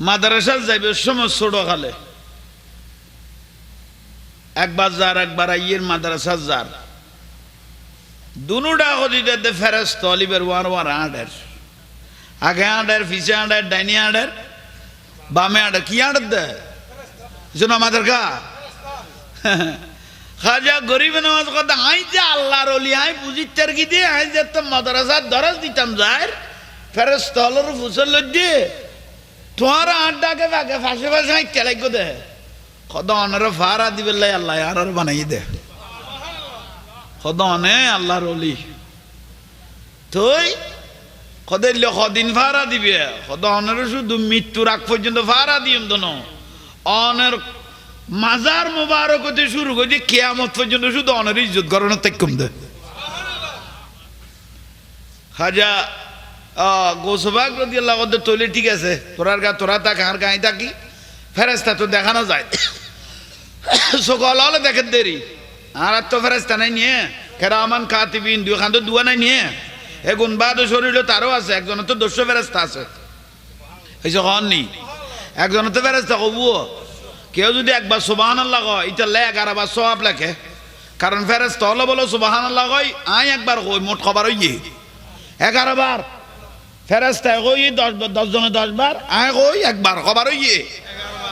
মাদ্রাসা যাইবে সময় ছোট কালে একবার যার একবার আইয়ের মাদ্রাসা যার দুনুটা হদিতে ফেরেশতা অলিবের ওয়ার আডের আগে আডের পিছে আডের ডাইনি আডের বামে আডের কি আডের দে যেন আমাদের কা খাজা গরিব নওয়াজ কথা আই যে আল্লাহর ওলি আই বুঝিতের কি দিয়ে আই যে তো মাদ্রাসার দরজ দিতাম যার ফেরেশতা হলর ফুসল দিয়ে তোমার আড্ডাকে বাগে ফাঁসে ফাঁসে আই কেলাই গো দে খোদা অনের ফারা দিবে লাই আল্লাহ আর বানাই দে খোদা অনে আল্লাহর ওলি তুই খোদা কদিন ফারা দিবে খোদা অনের শুধু মৃত্যুর আগ পর্যন্ত ফারা দিম তো অনের মাজার মুবারক হতে শুরু করে কিয়ামত পর্যন্ত শুধু অনের ইজ্জত করানোর তেকম দে খাজা গৌসবাগ রাদিয়াল্লাহু আনহু তৈলে ঠিক আছে তোরা থাক আর গায়ে থাকি ফেরেশতা তো দেখানো যায় সকাল হলে দেখেন দেরি আর তো ফেরেশতা নাই নিয়ে কেরামান কাতিবিন দুই খান তো দুয়া নাই নিয়ে এগুন বাদ শরীরে তারও আছে একজন তো 200 ফেরেশতা আছে এই যে হননি একজন তো ফেরেশতা কবুও কেউ যদি একবার সুবহানাল্লাহ কয় এটা 11 বার সওয়াব লেখে কারণ ফেরেশতা হলো বলো সুবহানাল্লাহ কয় আই একবার কই মোট খবর হইয়ে 11 বার ফেরেশতা কই 10 জনে 10 বার আই কই একবার খবর হইয়ে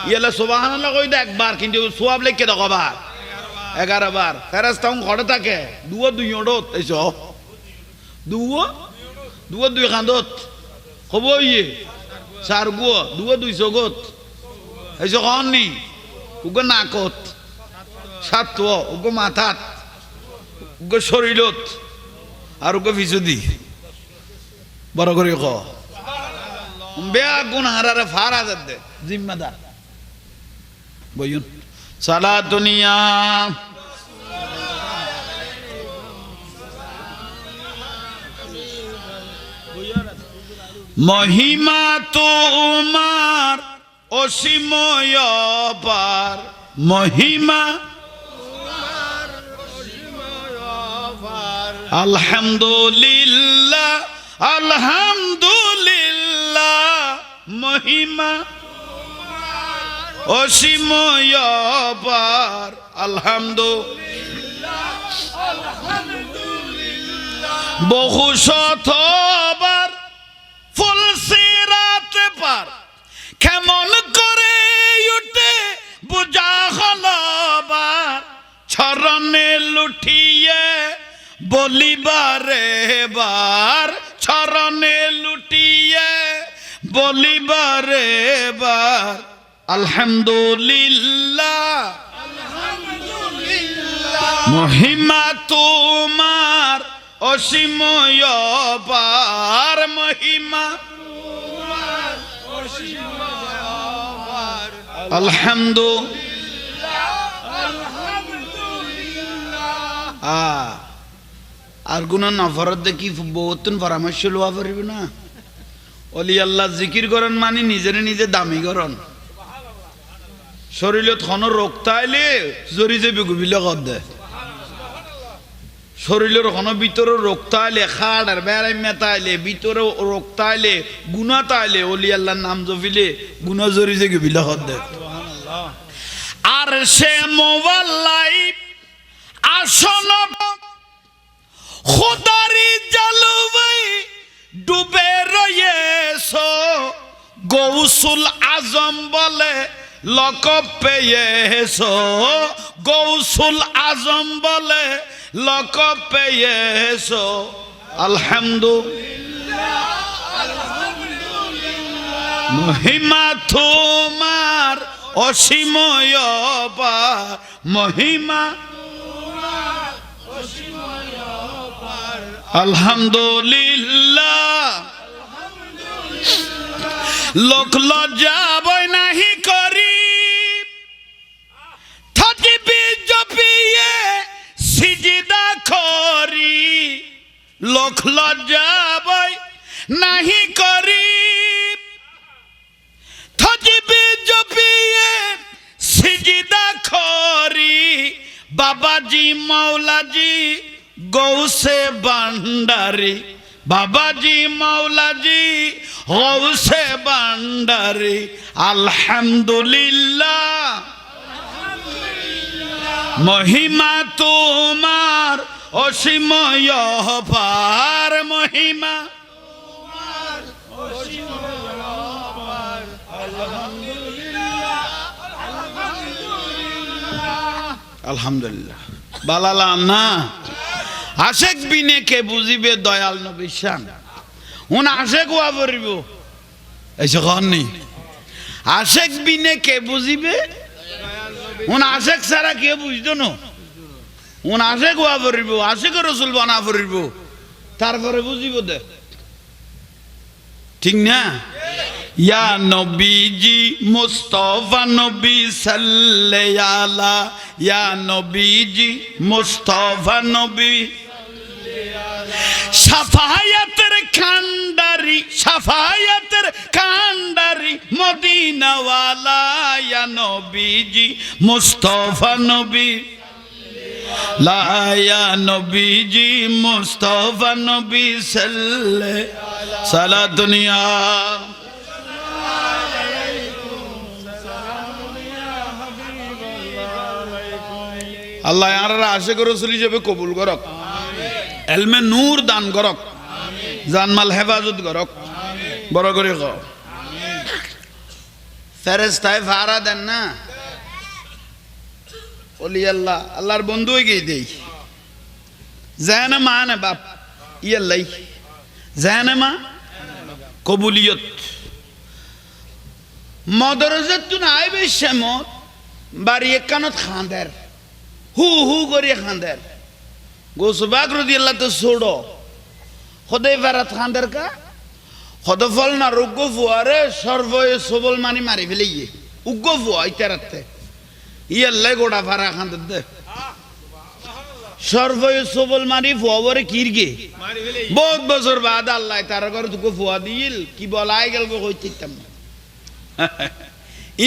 ইয়েলে সুবহানাল্লাহ কই দে একবার কিন্তু সওয়াব লেখে দাও কবার 11 বার ফেরেশতা ঘরে থাকে দুই ওড়ত এইছো দুই খান্দত কব ইয়ে চার গো দুই জগত এইছো কননি উগো নাকত সাত উগো মাথাত উগো শরীরত আর উগো ভিজুদি বড় করে ক বেয়া গুণ হারারে ফারা দে জিম্মাদার বইন সালাতুনিয়া মহিমা তোমার অসীময় অপার মহিমা আলহামদুলিল্লাহ আলহামদুলিল্লাহ মহিমা অসীময় অপার আলহামদুলিল্লাহ বহু শতবার ফুল সিরাতে পার কেমন করে উঠে বুঝা হলবার চরণে লুটিয়ে বলিবারে বার চরণে লুটিয়ে বলিবারে বার আলহামদুলিল্লাহ মহিমা তোমার অসীময় অপার মহিমা আলহামদুলিল্লাহ আর গুণ নফরত দেখি বহুত পরামর্শ লওয়া পারবে না অলি আল্লাহ জিকির করেন মানে নিজেরে নিজে দামি করেন শরীরত কোনো রোগ তাইলে জরি যাবি গুবিলে কর দে শরীরের কোনো ভিতরে রোগ তাইলে খাট আর বেড়াই মেতাইলে ভিতরে রোগ তাইলে গুণা তাইলে অলি আল্লাহর নাম জপিলে গুণা জরি যাবি গুবিলে কর দে আর সে মোবাল্লাই আসন খোদারি জালুবাই ডুবে রয়েছো গৌসুল আজম বলে লকব পেয়েছো গৌসুল আজম বলে লকব পেয়েছো আলহামদুলিল্লাহ মহিমা তোমার অসীময় অপার মহিমা আলহামদুলিল্লাহ লোক লজ্জা বই নাহি করি থাকিবি জপিয়ে সিজদা করি লোক লজ্জা বই নাহি করি থাকিবি জপিয়ে সিজদা করি বাবাজি মৌলাজি গৌসে বান্ডারি বাবাজি মৌলাজি গৌসে বান্ডারি আলহামদুলিল্লাহ মহিমা তোমার অসীময় অপার মহিমা আলহামদুলিল্লাহ বালালাম না আশেক বিনে কে বুঝিবে দয়াল নবী শান উন আশেক ওয়া বরিব এসে কননি আশেক বিনে কে বুঝিবে উন আশেক সারা কে বুঝতো না উন আশেক ওয়া বরিব আশেক রাসূল বানা বরিব তারপরে বুঝিব দে ঠিক না ইয়া নবীজি মুস্তাফা নবী সাল্লাল্লাহু আলা ইয়া নবীজি মুস্তাফা নবী সাফায়াতের কান্ডারি মদিনা ওয়ালা ইয়া নবীজি মুস্তাফা নবী লা ইয়া নবীজি মুস্তাফা নবী সাল্লাল্লাহু সালা দুনিয়া আল্লাহ ইয়ারা আশিক রাসূল হিসেবে কবুল করক এলমে নূর দান করক জানমাল হেফাজত করক বড় করে কও ফেরেশতায় ফারা দেন না ওলি আল্লাহ আল্লাহর বন্ধু হয়ে গিয়ে দেই জানে মানে বাপ ইয়াল্লাই জানে মা কবুলিয়ত মদরজত তুন আইবে শ্যামত বাড়ি একানত খাঁদের হু হু করিয়ে খাঁদের গোসবাক রাদিয়াল্লাহু তো ছোড়ো খোদাই ফারাত খাঁদের কা খোদা ফল না রুগ্গ ফুয়ারে সর্বয়ে সবল মানি মারি ফেলে ইয়ে উগ্গ ফুয়া ইতারাতে ইয়াল্লাই গোড়া ফারা খাঁদের দে সর্বয় সবল মারি ফুয়াবরে কিরগে বহুত বছর বাদ আল্লাহ তার ঘরে তোকে ফুয়া দিল কি বলাই গেল কইতাম না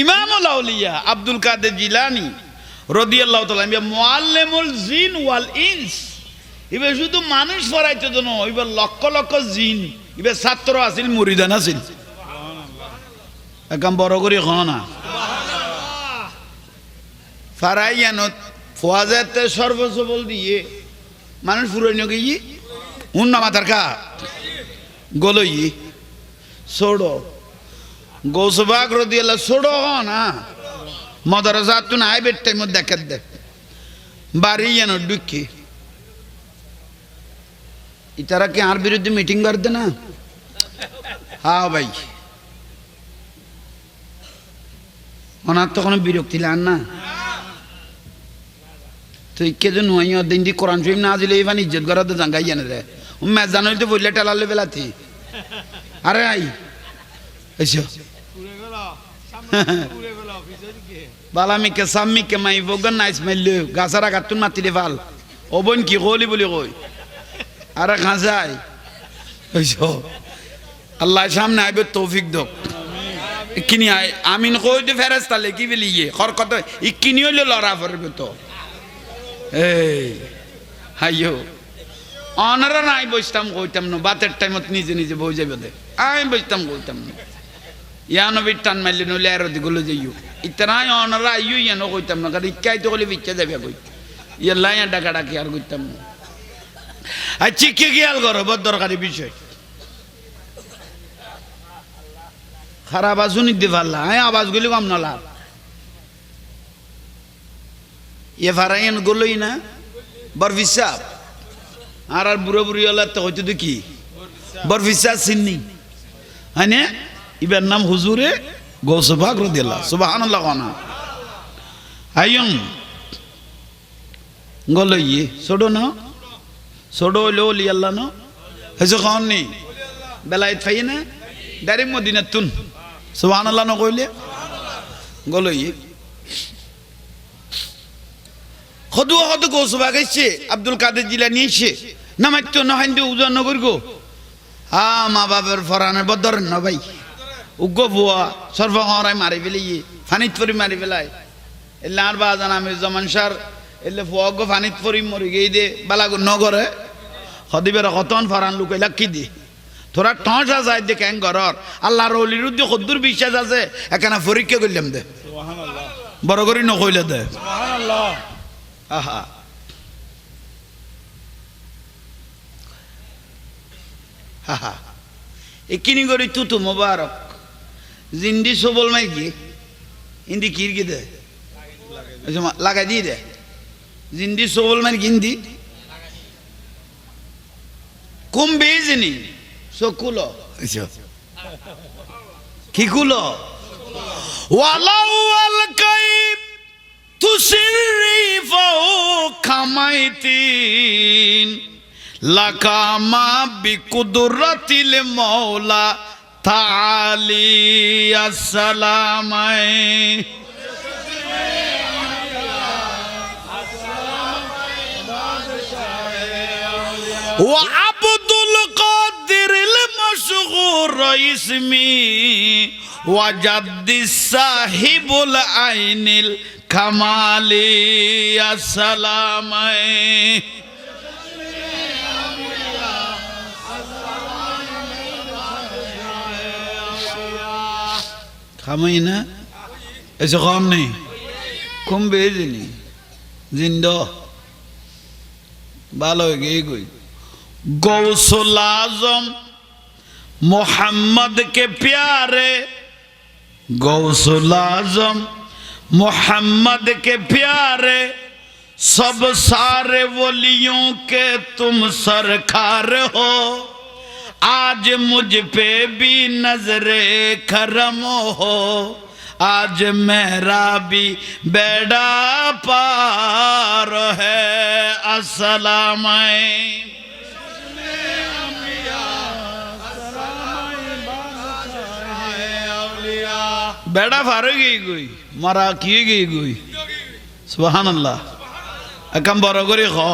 ইমামুল আউলিয়া আব্দুল কাদের জিলানী রাদিয়াল্লাহু তাআলা মুআল্লিমুল জিন ওয়াল ইনস ইবে শুধু মানুষ পড়াইতে তো নয় ইবে লক্ষ লক্ষ জিন ইবে ছাত্র আছিল মুরিদান আছিল সুবহানাল্লাহ একদম বড় করে হয় না সুবহানাল্লাহ ফারাইয়ানত ফুয়াজাতে সর্বসবল দিয়ে মানুষ ফুরাইনো গিয়ে উন্ন মাথার কা গলই ছোড়ো গৌসবাগ রাদিয়াল্লাহু ছোড়ো না মাদ্রাসা তো নাই বেটে মধ্যে দেখে দে বাড়ি যেন ঢুকি ইতারা কি আর বিরুদ্ধে মিটিং করতে না হ্যাঁ ভাই ওনার তো কোনো বিরক্তি লান না তুই কে যে নয় দিন দি কোরআন শরীফ না দিলে ইভান ইজ্জত করা তো জাঙ্গাই জানে রে মেজ জানো তো বললে টেলালে বেলাতি আরে আই এসো বালামিকে সাম্মিকে মাই বগন নাইস মাইলে গাছারা গাতুন মাতি দে ভাল ওবন কি কলি বলি কই আরে খাঁজাই এসো আল্লাহ সামনে আইবে তৌফিক দক ইকিনি আমিন কই দে ফেরেশতা লেখি বলিয়ে খরকত ইকিনি হইলো লড়া পড়বে তো এই হাইয়ো অনারা নাই বসতাম কইতাম না বাতের টাইমত নিজে নিজে বই যাবে দে আমি বসতাম কইতাম না ইয়ানো বিটান মাইলে নলে আর দিগুলো যাইও ইতনাই অনারা আইয়ো ইয়ানো কইতাম না কারণ ইকাই তো কলি বিচ্চা যাবে কই ইয়াল্লা ইয়া ডাকা ডাকি আর কইতাম না আর চিকে গিয়াল করো বড় দরকারি বিষয় খারাপ আজু নিতে পারলা হ্যাঁ আওয়াজগুলি কম না লাভ ये फारायन गोलोई ना बरफिसा আর বুড়ো বুড়ি হলে তো হয়তো দেখি বরফিসা সিন্নি হ্যাঁ ইবার নাম হুজুরে গৌসবাগ রাদিয়াল্লাহু সুবহানাল্লাহ কানা আইয়ুম গলই ছোড়ো না ছোড়ো হইলো ওলি আল্লাহ না হেসে খান নি বেলায়েত ফাই না দারি মদিনাতুন সুবহানাল্লাহ না কইলে গলই খদু খদু গৌসবাগ এসে আব্দুল কাদের জিলানী এসে নামাইত নহাইন্দে উজন নগর গো মা বাবার ফরানের বদর ন ভাই উগ্র বুয়া সর্ব হরাই মারি ফেলিয়ে ফানিত পরি মারি ফেলাই এলে আর বাজান আমি জমান সার এলে ফুয়া গো ফানিত পরি মরি গিয়ে দে বালাগো নগরে সদিবের কতন ফরান লুকাই লাকি দি তোরা টস যায় দে কেন ঘরর আল্লাহর অলির উদ্দে কদ্দুর বিশ্বাস আছে এখানে পরীক্ষা করলাম দে বড় করি নকইলে দে আহা হাহা একিনি করি তুতু মোবারক জিন্দি সবল মাই কি ইন্দি কির কি দে লাগাই দিয়ে দে জিন্দি সবল মাই গিন্দি কম বেজনি সকুলো কি কুলো ওয়ালাউ আল কাইব তুসিরি ফৌক খামাইতিন লাকামা বিকুদরাতিল মাওলা তাআলি আসসালামাই ওয়া আব্দুল কাদিরিল মাশগুর ইসমি ওয়া জাদ্দিস সাহিবুল আইনিল কামালি আসসালামাই খামাই না এসে কম নেই কম বেজনি জিন্দ ভালো হয়ে গই गौसुल आजम मोहम्मद के प्यारे गौसुल आजम मोहम्मद के प्यारे सब सारे वलियों के तुम सरकार हो आज मुझ पे भी नजरे करम हो आज मेरा भी बेड़ा पार है अस्सलाम बेड़ा फारे गई गई मारा किए गई गई सुबहान अल्लाह अकम बरो करे खो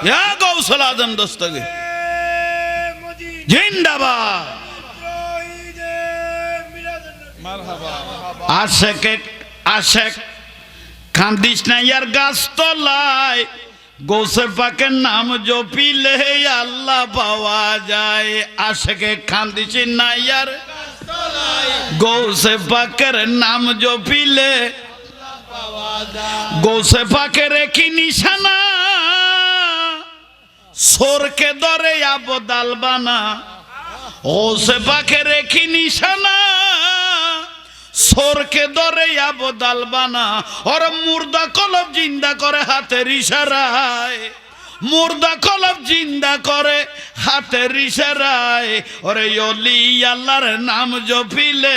ইয়া গৌসুল আজম দস্তগীর জিন্দাবাদ। আশেক কান্দিস না ইয়ার গাছ তলায়, গৌসে পাকের নাম জপিলে আল্লাহ পাওয়া যায়। আশেকে কান্দিস না ইয়ার গৌসে পাকের নাম জপিলে, গৌসে পাকের কি নিশানা, সোরকে ধরে আবদাল বানা। গৌসে পাকের কি নিশানা, সোরকে ধরে আবদাল বানা। ওর মুর্দা কলব জিন্দা করে হাতের ইশারায়, মুর্দা কলব জিন্দা করে হাতের ইশারায়। ওরে ওলি আল্লাহর নাম জপিলে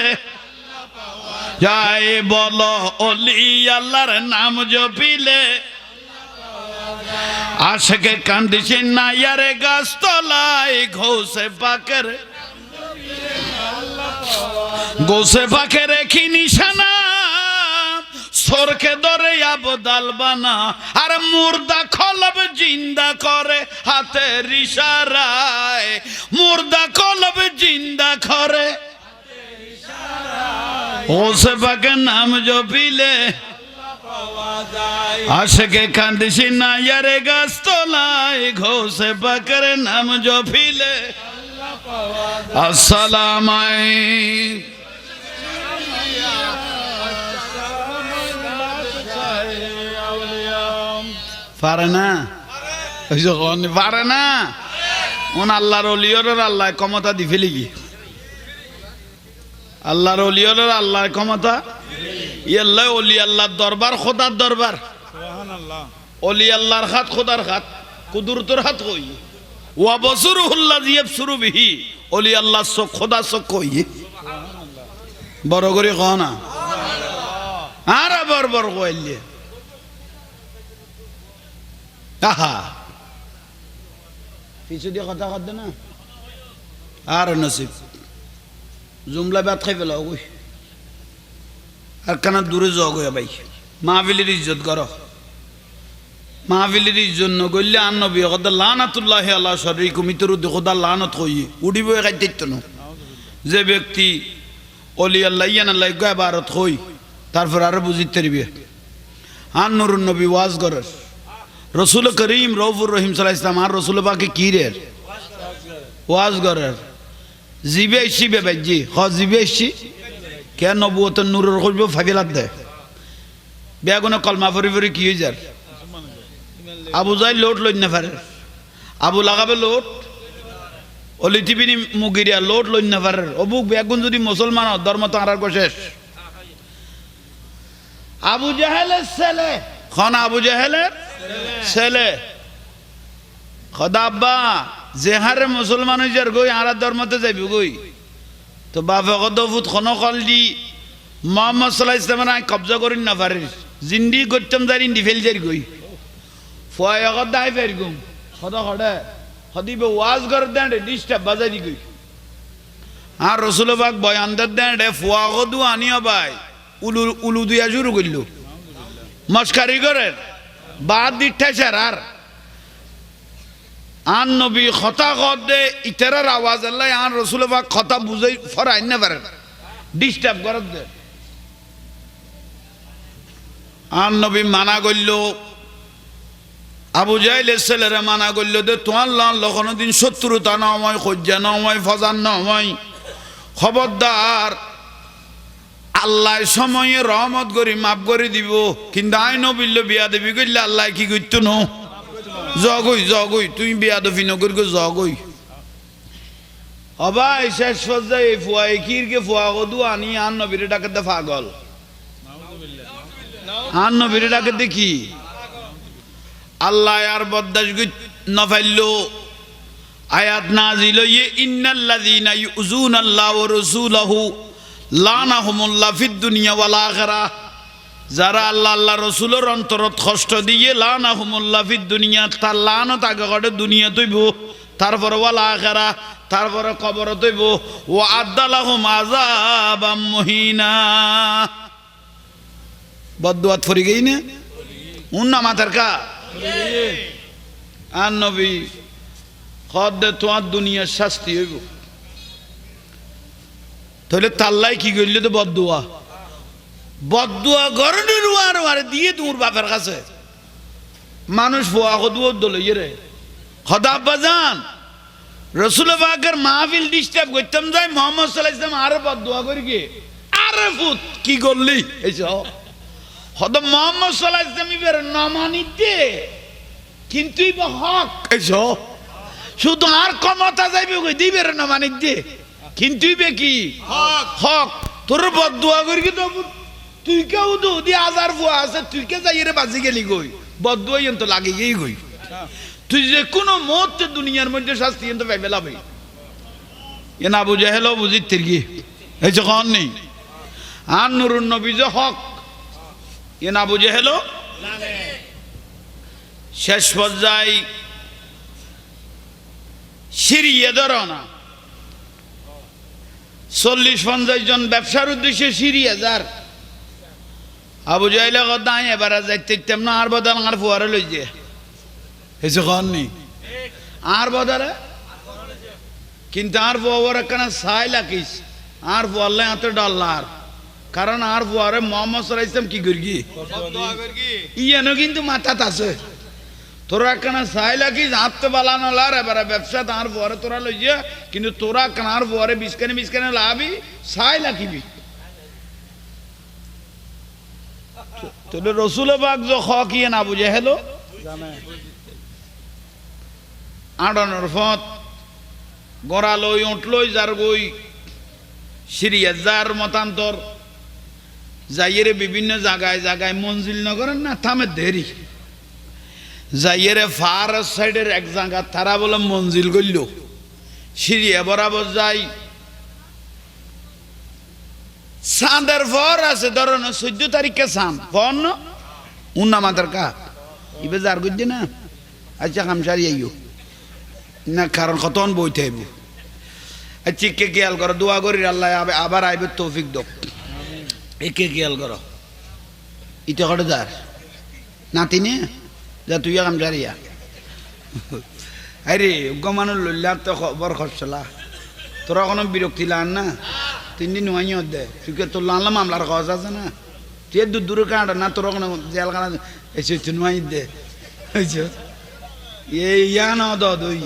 যায়, বলো ওলি আল্লাহর নাম জপিলে। আশেকে কান্দিছে না ইয়ারে গাছ তলায়, গৌসে পাকের গৌসে পাকের কি নিশানা, সোরকে ধরে আবদাল বানা। আর মুর্দা কলব জিন্দা করে হাতের ইশারায়, মুর্দা কলব জিন্দা করে গৌসে পাকের নাম জপিলে। আশেকে কান্দিছি না ইয়ারে গাছ তলায়, গৌসে পাকের নাম জপিলে। আসসালামু আলাইকুম। পারে না, পারে না। উন আল্লাহর ওলিয়র আল্লাহ ক্ষমতা দি ফেলি কি, আল্লাহর ওলিয়র আল্লাহর ক্ষমতা। ইয়াল্লাহ ওলি আল্লাহর দরবার, খোদার দরবার। ওলি আল্লাহর হাত, খোদার হাত, কুদরতের হাত কই। ওয়া বসরুহুল্লাযী ইয়াবসুরু বিহি, ওলি আল্লাহর চোখ, খোদার চোখ কই। বড় করে কও না, আর বড় কইলে আহা পিছু দিয়ে কথা কর না। আর নসিব জুমলা বাদ খাই ফেলা ওই আর কানা দূরে যাও গো ভাই। মাহফিলের ইজ্জত করো, মাহফিলের ইজ্জত নগরলে আর নবী কথা লানাতুল্লাহি আলা শাররিকুম, ইতর খোদা লানত কই উড়িব কাইতেত না। যে ব্যক্তি ওলি আল্লাহ ইয়ান আল্লাহ গায় ভারত কই, তারপর আরো বুঝিতে পারবে। আর নুরুন নবী ওয়াজ করে রসুল করিম রউফুর রহিম সাল্লাল্লাহু আলাইহি ওয়াসাল্লাম আর রসুল পাকে কি রে ওয়াজ করে। জিবে শিবে ভাইজি হ জিবে শি কে নবুয়তের নূরের খুঁজব ফাবিলাত দেয়। বেগুনে কলমা ফরি ফরি কি হয়ে যার। আবু যাই লোট লই না পারে, আবু লাগাবে লোট, অলি টিভিনি মুগিরিয়া লোট লই না পারে। অবুক বেগুন যদি মুসলমান ধর্ম তো আর শেষ। আবু জাহেলের ছেলে খন, আবু জাহেলের ছেলে খদা আব্বা যে হারে মুসলমান হয়ে যার গই আর ধর্মতে যাইব গই। তো বাপে কত ফুট খন কল দি মোহাম্মদ সাল্লাল্লাহু আলাইহি ওয়াসাল্লামের আই কবজা করিন না পারে, জিন্দি করতাম যাই ইন্দি ফেল যাই গই ফুয়া আগত দাই ফের গুম খদা খড়ে খদিবে ওয়াজ করে দেন ডিস্টার্ব বাজাই দি গই। আর রসুল পাক বয়ান দেন ফুয়া গদু আনিও ভাই উলু উলু দিয়া শুরু করল মস্কারি করে বাদ দিঠাইছে। আর নবী কথা দে ইতারার আওয়াজ আল্লাহ আর রসুল পাক কথা বুঝাই ফরাই না পারে, ডিস্টার্ব করে দে। আর নবী মানা করল, আবু জাহেলের ছেলেরা মানা করল দে তোমার লাল কোনোদিন শত্রুতা নয়, খজ্জা নয়, ফজান নয়, খবরদার আল্লাহ সময়ে রহমত করি মাফ করে দিব। কিন্তু আই নবিল্ল বিয়া দেবী করলে আল্লাহ কি করতো ন জগই জগই তুই বিয়া দফি নগর গো জগই অবাই শেষ পর্যায়ে ফুয়া কিরকে ফুয়া কদু আনি আর নবীরে ডাকে পাগল, আর নবীরে ডাকে দেখি আল্লাহ আর বদাস নফাইল আয়াত নাজিল ইন্নাল্লাযীনা ইউযুনাল্লাহু ওয়া রাসূলাহু লানাহুমুল্লাহ ফিদ দুনিয়া ওয়াল আখিরাহ। যারা আল্লাহ আল্লাহ রসুলের অন্তরত কষ্ট দিয়ে লানাহুমুল্লাহ ফিদ দুনিয়া, তার লানত আগে ঘটে দুনিয়া তৈব, তারপরে ওয়াল আখিরাহ, তারপরে কবর তৈব। ও আদালাহুম আযাবাম মুহিনা। বদদুয়াত ফরি গই না উন্না মাথার কা আর নবী খদ দে তোমার দুনিয়ার শাস্তি হইব তাহলে তাল্লাই কি করলে তো বদুয়া বদুয়া গরনের আর দিয়ে তোমার বাপের কাছে মানুষ ফোয়া কদুয়া দলে রে খদা আব্বা যান রসুল পাকের মাহফিল ডিস্টার্ব করতাম যাই মোহাম্মদ সাল্লাল্লাহু আলাইহি ওয়াসাল্লাম আরো বদুয়া করি কি আরে ফুত কি করলি এইসব হদ মোহাম্মদ সাল্লাল্লাহু আলাইহি ওয়াসাল্লাম ইবের নমানিতে কিন্তু ইবে হক এইসব শুধু আর ক্ষমতা যাইবে কই দিবের নমানিতে কিন্তু ইবে কি হক হক তোর বদুয়া করি কি তো তুই কেউ তো দি হাজার ফুয়া আছে তুই কে যাই রে বাজি গেলি কই বদুয়া তো লাগে গই কই তুই যে কোনো মুহূর্তে দুনিয়ার মধ্যে শাস্তি কিন্তু পাইবে লাভে এ না বুঝে হেলো বুঝিত তিরগি এই যখন নেই আর নুরুন নবী যে হক এ না বুঝে হেলো শেষ পর্যায়ে সিরিয়ে ধরো না 40-50 জন ব্যবসার উদ্দেশ্যে সিরিয়ে যার আবু জাহেল কথা এবার যাইতে না আর বদল আর ফুয়ারে লই যে এসে কন নেই আর বদলে কিন্তু আর ফুয়ার একখানা ছাই লাগিস আর ফুয়ারলে হাতে ডলার কারণ আর ফুয়ারে মোহাম্মদ সাল্লাল্লাহু আলাইহি ওয়াসাল্লাম কি করগি ইয়ানো কিন্তু মাথাত আছে তোরা একখানা ছাই লাগিস হাতে বালানো লার এবার ব্যবসা তার ফুয়ারে তোরা লই যে কিন্তু তোরা কানার ফুয়ারে বিস্কানে লাভি ছাই লাগিবি তোলে রসুল পাক যে হক ইয়ে না বুঝে হেলো আড়ানোর ফত গড়া লই উঠ লই যার গই সিরিয়া যার মতান্তর যাইয়েরে বিভিন্ন জায়গায় জায়গায় মঞ্জিল নগরেন না থামে দেরি যাইয়েরে ফার সাইডের এক জায়গা তারা বলে মঞ্জিল করল সিরিয়া বরাবর যাই চাঁদের ফর আছে ধরুন 14 তারিখে চাঁদ ফর না উন্না মাতার কা ইবে যার গজ্জে না আচ্ছা খামসারি আইও না কারণ কতন বইতে আইব আচ্ছা কে খেয়াল করো দোয়া করি আল্লাহ আবার আইবে তৌফিক দক একে খেয়াল করো ইটা কটে যার নাতি নে যা তুই খামসারিয়া আরে মানুষ লইলা তো খবর খরচলা তোরা কোনো বিরক্তি লান না 3 দিন নয় দে তুই তোর লানলাম মামলার কাজ আছে না তুই দূরে কাঁটা না তোর কোনো জেল কানা এসে নয় দে ইয়া না দই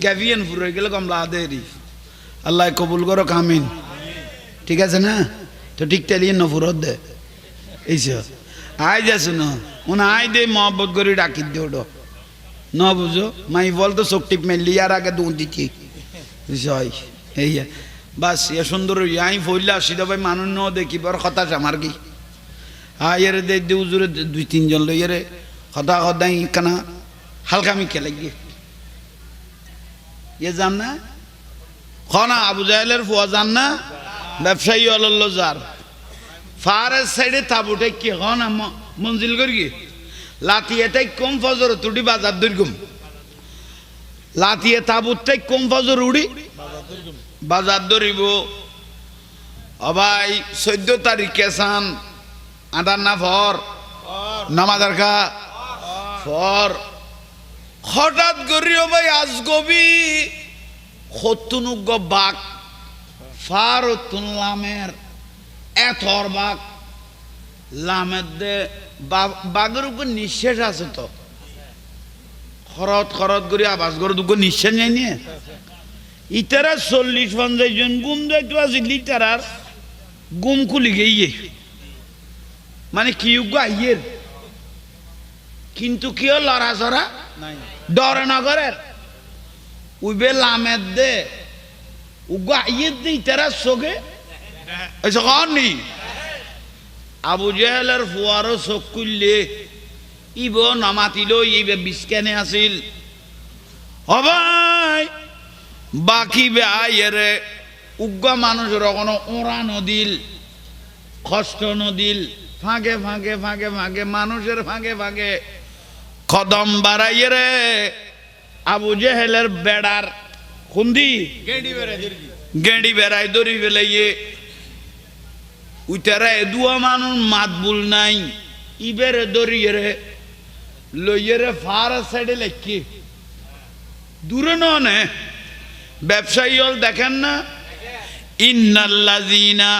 গ্যাভিয়ান ফুরে গেলে কমলা দেরি আল্লাহ কবুল করো কামিন ঠিক আছে না তো ঠিক তেলিয়ে নফুরত দে এইসব আয় যাস না উনি আয় দে মহব্বত করে ডাকি দে ওটা ন বুঝো মাই বল তো চোখ টিপ মেললি আর আগে দুধ দিচ্ছি এই বাস এ সুন্দর ইয়াই ফইলা আসিদ ভাই মানুষ ন দেখি বড় কথা আমার কি এর দে উজুরে 2-3 জন লই রে কথা সদাই কানা হালকামি খেলে গিয়ে ইয়ে যান না খনা আবু জাহেলের ফুয়া যান না ব্যবসায়ী অলল্ল যার ফারের সাইডে তাবুটে কি খনা মঞ্জিল করি গিয়ে লাতিয়েটাই কম ফজর তুটি বাজার দুর্গম লাতিয়ে তাবুতটাই কম ফজর উড়ি বাজার ধরিব অবাই 14 তারিখে চান আদার না ফর নামাজার খা ফর হঠাৎ করিও ভাই আজ গবি হতুনুগ বাক ফারতুন লামের এথর বাক লামের দে বাঘের উপর নিঃশ্বাস আছে তো খরত করি আবাস করে দুঃখ নিঃশ্বাস যাই নিয়ে ইতারা 40-50 জন গুম যাইতো আছে লিটারার গুম খুলি গিয়ে মানে কি আইয়ের কিন্তু কি লড়াচড়া ডরে নগরের উইবে লামের দে উগা আইয়ের দে ইতারা চোখে নি আবু জাহেলের ফুয়ারও চোখ খুললে ইব নামাতিল ইবে বিস্কানে আছিল হবাই বাকি বে আইরে উগ্গা মানুষের কোনো ওরা নদিল কষ্ট নদিল ফাঁকে ফাঁকে ফাঁকে ফাঁকে মানুষের ফাঁকে ফাঁকে কদম বাড়াইয়ে রে আবু জাহেলের বেড়ার খুন্দি গেঁড়ি বেড়াই দড়ি ফেলাইয়ে উইতারা এদুয়া মানুষ মাত বুল নাই ইবেরে দড়িয়ে রে লইয়েরে ফার সাইডে লেখি দূরে নয় ব্যবসায়ী হল দেখেন না ইন্নাল্লাযীনা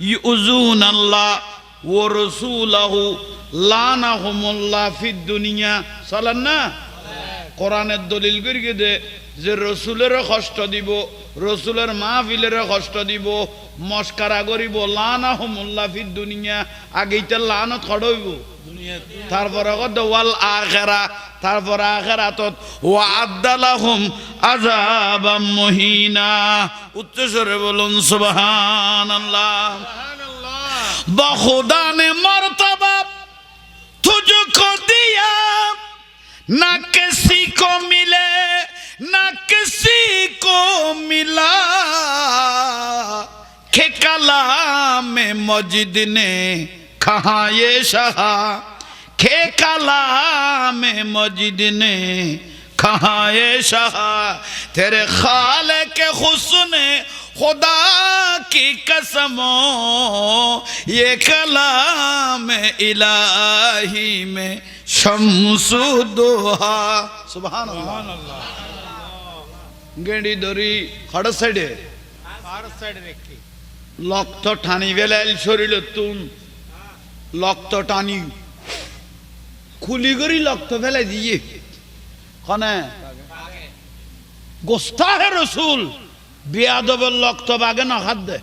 ইউযুনাল্লাহ ওয়া রাসূলাহু লানাহুমুল্লাহ ফিদ দুনিয়া চলেন না কোরআনের দলিল করিয়ে দে যে রসুলের কষ্ট দিব রসুলের মাহফিলের কষ্ট দিব মস্কারা করিব লানাহুমুল্লাহ ফিদ দুনিয়া আগেইটা লানত খড়ইব তারপরে কত ওয়াল আখিরা তারপরে আখিরাতত ওয়া আদালাহুম আযাবাম মুহিনা উচ্চস্বরে বলুন সুবহানাল্লাহ বখুদা নে মর্তবা तुझको दिया ना किसी को मिले ना किसी को मिला के कलाम मजिद ने कहा ये शाह के कलाम मजिद ने कहा ये शाह तेरे खाले के हुस्न खुदा की कसमों ये कलाम इलाही में शम्सु दोहा सुभान अल्लाह गेंडी दोरी हड़ साइडे रेखी लक्त ठानी वेलाइल शरीर तुम लक्त टानी खुली गरी लक्त वेला दिए कने गोस्ता है रसूल बियादबर लक्त बागे ना हाथ दे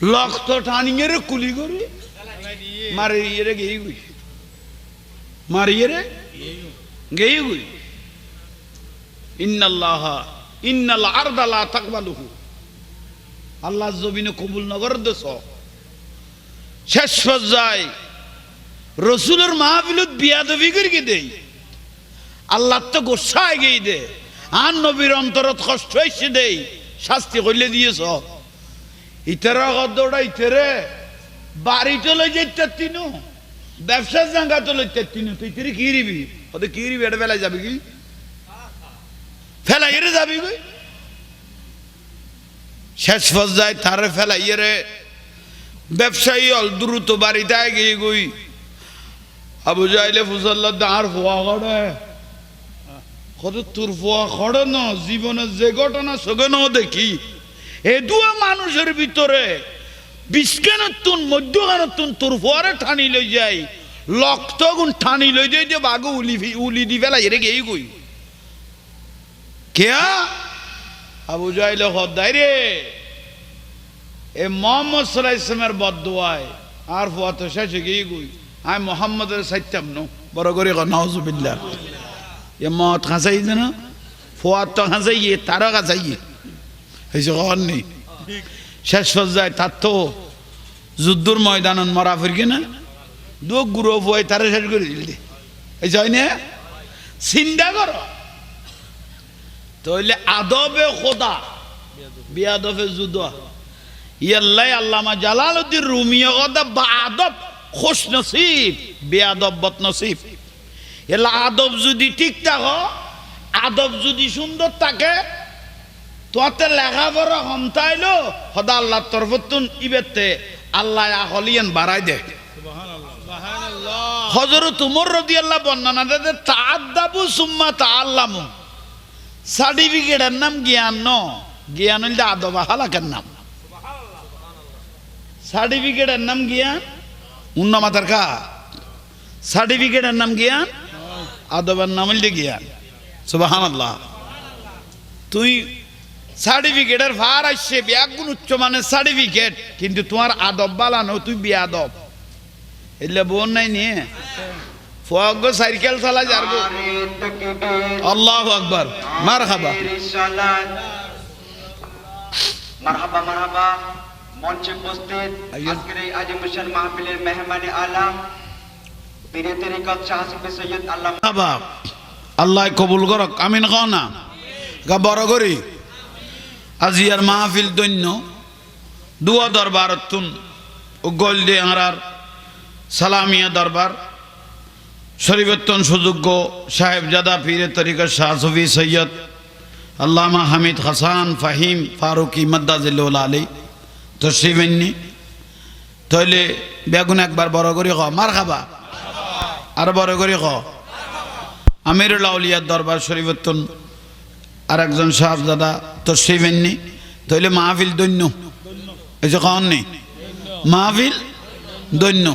लक्त टानिए रे कुली गरी मारिए रे गई हुई मारिए रे गई हुई इन्नल्लाह इन्नल अर्द ला तकबलुहु अल्लाह जमीन कबूल नगर देसो शेष पर्যায়ে रसूलेर महफिलत बियादबी करिए देई अल्लाह तो गुस्सा হয়ে গই দে আর নবীর অন্তরত কষ্ট হইছে দেই শাস্তি কইলে দিয়েছ ইতারা গদড়া ইতারে বাড়ি চলে যাইতে তিনু ব্যবসা জায়গা চলে যাইতে তিনু তুই তিরি কি রিবি ওতে কি রিবি এটা বেলা যাবে কি ফেলাইরে যাবি কই শেষ পর্যায়ে তারে ফেলাইরে ব্যবসায়ী অল দ্রুত বাড়িতে গিয়ে গই আবু জাইলে ফুসাল্লাহ দাঁড় ফোয়া গড়ে কত তোর ফোয়া খড়ে ন জীবনে যে ঘটনা সগেন দেখি এ দুয়া মানুষের ভিতরে বিস্কানতুন মধ্যখানতুন তোর ফোয়ারে ঠানি লই যাই লক্ত গুণ ঠানি লই যাই যে বাগু উলি দি ফেলা এরে গেই গই কে আবু জাইলে হদাই রে এ মোহাম্মদ সাল্লাল্লাহু আলাইহি ওয়াসাল্লামের বদদুয়ায় আর ফোয়া তো শেষে গেই গই আই মোহাম্মদের সাইতাম ন বড় করে নাউজুবিল্লাহ ये मौत खासाई है ना फुआद तो खासाई है तारा खासाई है ऐसे कौन नहीं शेष पर्যায়ে তার তো যুদ্ধের ময়দানত মরা ফিরকে না দো গ্রুপ হয় তারা শেষ করে দিল এই হয় না চিন্তা করো তাহলে আদবে খোদা বিয়াদবে যুদ্ধ ইয়াল্লাই আল্লামা জালালউদ্দিন রুমি ওদা বাদব খুশ নসিব বিয়াদব বদ নসিব এলা আদব যদি ঠিক থাকো আদব যদি সুন্দর থাকে তোতে লেখাপড়া কমতাইলো সদা আল্লাহর তরফতুন ইবেতে আল্লাহ আহলিয়ান বাড়াই দে সুবহানাল্লাহ সুবহানাল্লাহ হযরত উমর রাদিয়াল্লাহু বর্ণনা দেতে তাআদ্দাবু সুম্মা তাআল্লামু সার্টিফিকেটের নাম জ্ঞান ন জ্ঞান হইল আদব হালাকের নাম সুবহানাল্লাহ সুবহানাল্লাহ সার্টিফিকেটের নাম জ্ঞান উন্ন মাথার কা সার্টিফিকেটের নাম জ্ঞান আদবের নাম হইল জ্ঞান সুবহানাল্লাহ তুই সার্টিফিকেটের ভার আসছে ব্যাগুন উচ্চ মানের সার্টিফিকেট কিন্তু তোমার আদব বালানো তুই বিয়াদব এলে বোন নাই নিয়ে ফগ সাইকেল চালা যারগো আল্লাহু আকবার মারহাবা মারহাবা মারহাবা মঞ্চে উপস্থিত আজকের এই আজিম শান মাহফিলের মেহমানে আলাম পীরে তরিকত শাহ সুফি সৈয়দ আল্লামা আল্লাহ কবুল করক আমিন খানা গা বড় করি আজিয়ার মাহফিল দৈন্য দুয়া দরবারতুন ও গোলদে আরার সালামিয়া দরবার শরীফতন সুযোগ্য সাহেবজাদা পীরে তরিকত শাহ সুফি সৈয়দ আল্লামা হামিদ হাসান ফাহিম ফারুকি মাদ্দাজিল্লাহ আলী তশরিফ এন্নি তাহলে বেগুন একবার বড় করি মারহাবা আর বড় করে ক আমিরুল আউলিয়ার দরবার শরীফতুন আর একজন সাহেবজাদা তোর শিবেননি তাইলে মাহফিল দৈন্য এই যে কন নেই মাহফিল দৈন্য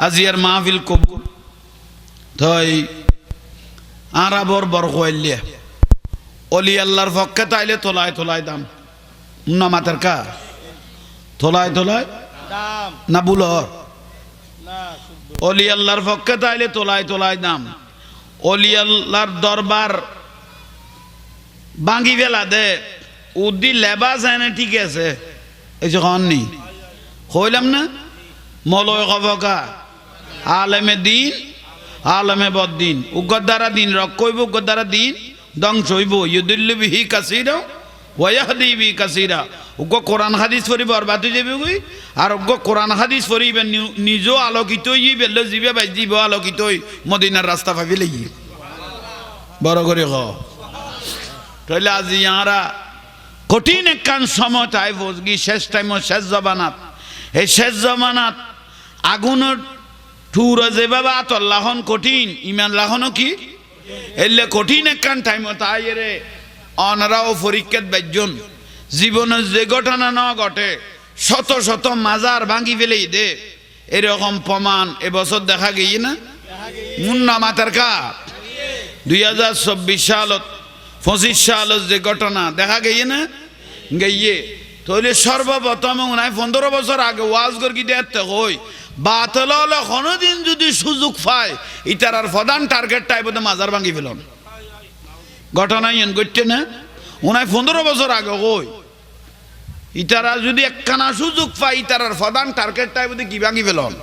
আজিয়ার মাহফিল কবুল তাই আর আবর বড় কইলিয়া অলি আল্লাহর পক্ষে তাইলে তোলায় তোলায় দাম না মাতার কা তোলায় তোলায় দাম না বুলর না শুদ্ধ অলি আল্লাহর পক্ষে তাইলে তোলায় তোলায় দাম অলি আল্লাহর দরবার বাঙ্গি ফেলা দে উদ্দি লেবাস এনে ঠিক আছে এই যে কননি কইলাম না মলয় কবকা আলেমে দিন আলেমে বদ্দিন উগ্গর দ্বারা দিন রক্ষইব উগ্গর দ্বারা দিন ধ্বংস হইব ইউদুল্লু বিহি কাসীরা ওয়া ইয়াহদি বিহি কাসীরা উগ্গ কোরআন হাদিস পড়ি বরবাদ হয়ে যাবে কই আর উগ্গ কোরআন হাদিস পড়িবেন নিজেও আলোকিত হইবে জিবে বাই জীব আলোকিত হই মদিনার রাস্তা পাবি লাগি বড় করে ক তাহলে আজ ইয়ারা কঠিন একখান সময় তাই বসগি শেষ টাইম শেষ জবানাত এই শেষ জমানাত আগুনের ঠুর যেভাবে আতর লাহন কঠিন ইমান লাহনও কি এলে কঠিন একখান টাইম তাই রে অনরাও পরীক্ষাত বাইজন জীবনের যে ঘটনা না ঘটে শত শত মাজার ভাঙি ফেলেই দে এরকম প্রমাণ এবছর দেখা গিয়ে না মুন্না মাতার কা 2024 সালত 25 সালত যে ঘটনা দেখা গিয়ে না গিয়ে তাহলে সর্বপ্রথম উনায় 15 বছর আগে ওয়াজ করি দেখতে হই বাতল হলে কোনোদিন যদি সুযোগ পায় ইটার আর প্রধান টার্গেট টাইপ মাজার ভাঙি ফেলন ঘটনা ইন করছে না উনায় 15 বছর আগে হই ইটারা যদি একখানা সুযোগ পায় ইটার আর প্রধান টার্গেট টাইপ কি ভাঙি ফেলন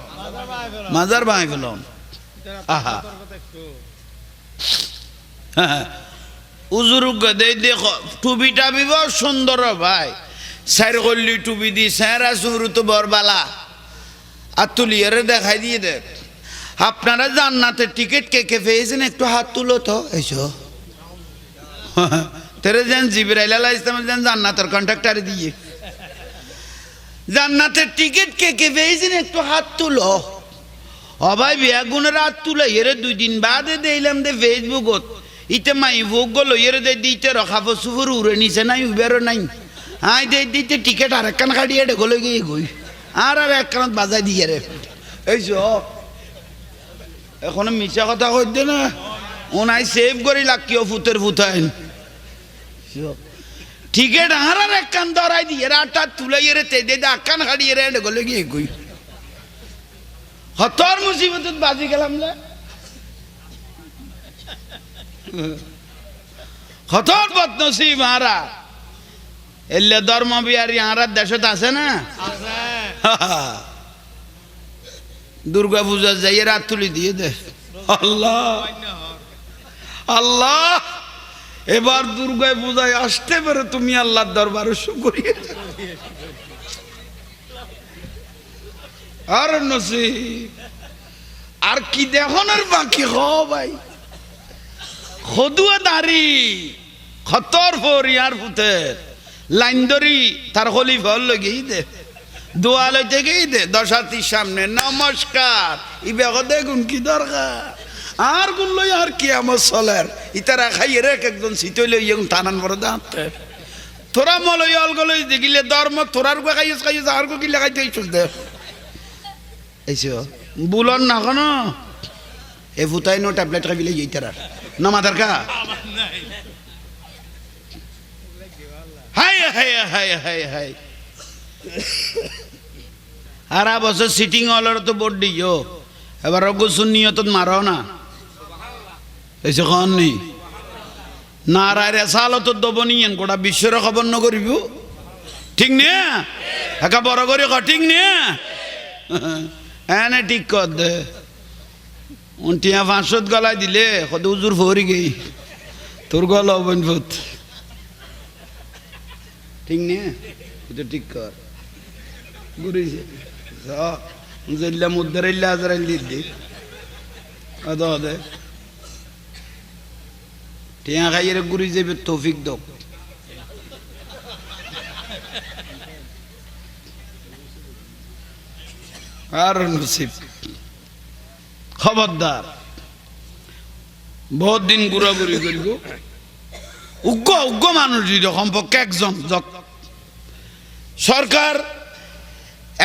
মাজার ভাঙি ফেলন আহা উজুরুগ দেই দেখো টুবি টাবি বড় সুন্দর ভাই স্যার গল্লি টুবি দি স্যারা সুরু তো বরবালা আর তুলিয়ারে দেখাই দিয়ে দেখ আপনারা জান্নাতের টিকিট কে কে পেয়েছেন একটু হাত তুলো তো এসো তেরে যেন জিবরাইল আলাইহিস সালাম যেন জান্নাতের কন্ট্রাক্টরে দিয়ে জান্নাতের টিকিট কে কে পেয়েছেন একটু হাত তুলো অবাই বেগুনের হাত তুলে এরে 2 দিন বাদে দিলাম দে ফেসবুকত ইতে মাই ভোগ গলো এরে দে দিতে রখাবো সুফুর উড়ে নিছে নাই উবেরও নাই আই দে দিতে টিকিট আর একখান কাটিয়ে ডে গলে গিয়ে গই আর একখান বাজাই দিয়ে রে এই এখন মিছা কথা কইতে না ওনাই সেভ করি লাকিও ফুতের ফুতাইন টিকিট আর একখান ধরাই দিয়ে আটা তুলে এরে তে দে একখান কাটিয়ে রে গলে গিয়ে গই হতর মুসিবতত বাজি গেলাম না হতর বদনসিব আরা এলে ধর্ম বিহারি আরা দেশত আছে না দুর্গা পূজা যাইয়ে রাত তুলি দিয়ে দে আল্লাহ আল্লাহ এবার দুর্গা পূজায় আসতে পারে তুমি আল্লাহর দরবারে শুকরিয়া আর নসিব আর কি দেখনের বাকি হ ভাই খদুয়া দাড়ি খতর ফরিয়ার ফুতের লাইন ধরি তার খলিফা লগেই দে দোয়া লইতে গেই দে দশাতির সামনে নমস্কার ই বেগো দেখুন কি দরকার আর গুণ লই আর কি আমার চলের ইতারা খাইয়ে রে একজন শীতই লই এখন টানান বড় দাঁতে তোরা মলই অলগলই দেখিলে ধর্ম তোরার গো খাইয়েছ খাইয়েছ আর গো কি লাগাইতে চল দে এইসো বুলন না কোনো এ ফুতাই নো ট্যাবলেট খাইলে ইতারা না মাথার কা হাই হাই হাই হাই হাই আর বছর সিটিং হলের তো বোর্ড দিও এবার অজ্ঞ শুনিও তো মারো না এসে কন নেই না রায় সাল তো দবনিয়েন গোটা বিশ্বের খবর ন করিব ঠিক নে একা বড় করে ক ঠিক নে এনে ঠিক কর দে উনটিয়া 500 গলায় দিলে কত উজুর ফরি গই তোর গলা বন ভূত ঠিক নে এটা ঠিক কর গুরিছে জেল্লা মুদ্দারাইল্লা আজরাইল দিদি আদা দে টিয়া খাইয়ে গুরি যাবে তৌফিক দাও আর নসিব খবরদার বহুত দিন ঘুরাঘুরি করিব উগ্র মানুষ যদি কমপক্ষে একজন সরকার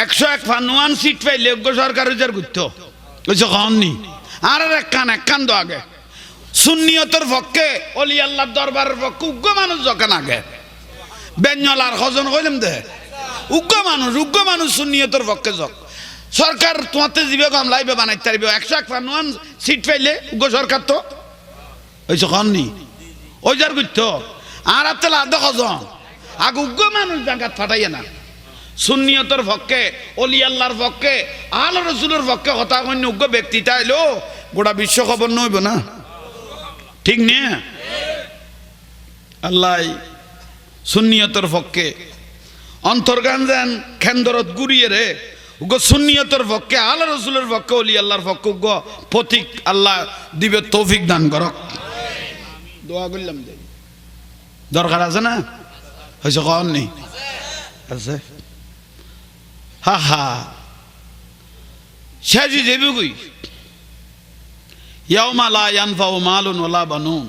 101 সিট পাইলে উগ্র সরকার উজার ঘুরত বুঝছো কননি আর এক কান দো আগে সুন্নিয়তের পক্ষে অলি আল্লাহর দরবারের পক্ষে উগ্র মানুষ যখন আগে বেঞ্জলার হজন কইলাম দে উগ্র মানুষ সুন্নিয়তের পক্ষে যক সরকার তোমাতে দিবে কম লাইবে বানাইতে পারবে 151 সিট পাইলে উগ্র সরকার তো বুঝছো কননি ওইজার ঘুরত আর আত্মলা আধ হজন আগ উগ্র মানুষ জায়গা ফাটাইয়ে না সুন্নিয়তের পক্ষে অলি আল্লাহর পক্ষে আল রসুলের পক্ষে কথা কন্য উগ্র ব্যক্তি তাইলো গোটা বিশ্ব খবর নইব না ঠিক নিয়ে আল্লাহ সুন্নিয়তের পক্ষে অন্তর্গান যেন খেন্দরত গুড়িয়ে রে উগ্র সুন্নিয়তের পক্ষে আল রসুলের পক্ষে অলি আল্লাহর পক্ষে উগ্র প্রতীক আল্লাহ দিবে তৌফিক দান করক দোয়া করলাম দরকার আছে না হয়েছে কন নেই আছে হা হা শেষই যাবি কই ইয়াউমা লা ইয়ানফাউ মালুন ওয়ালা বানুন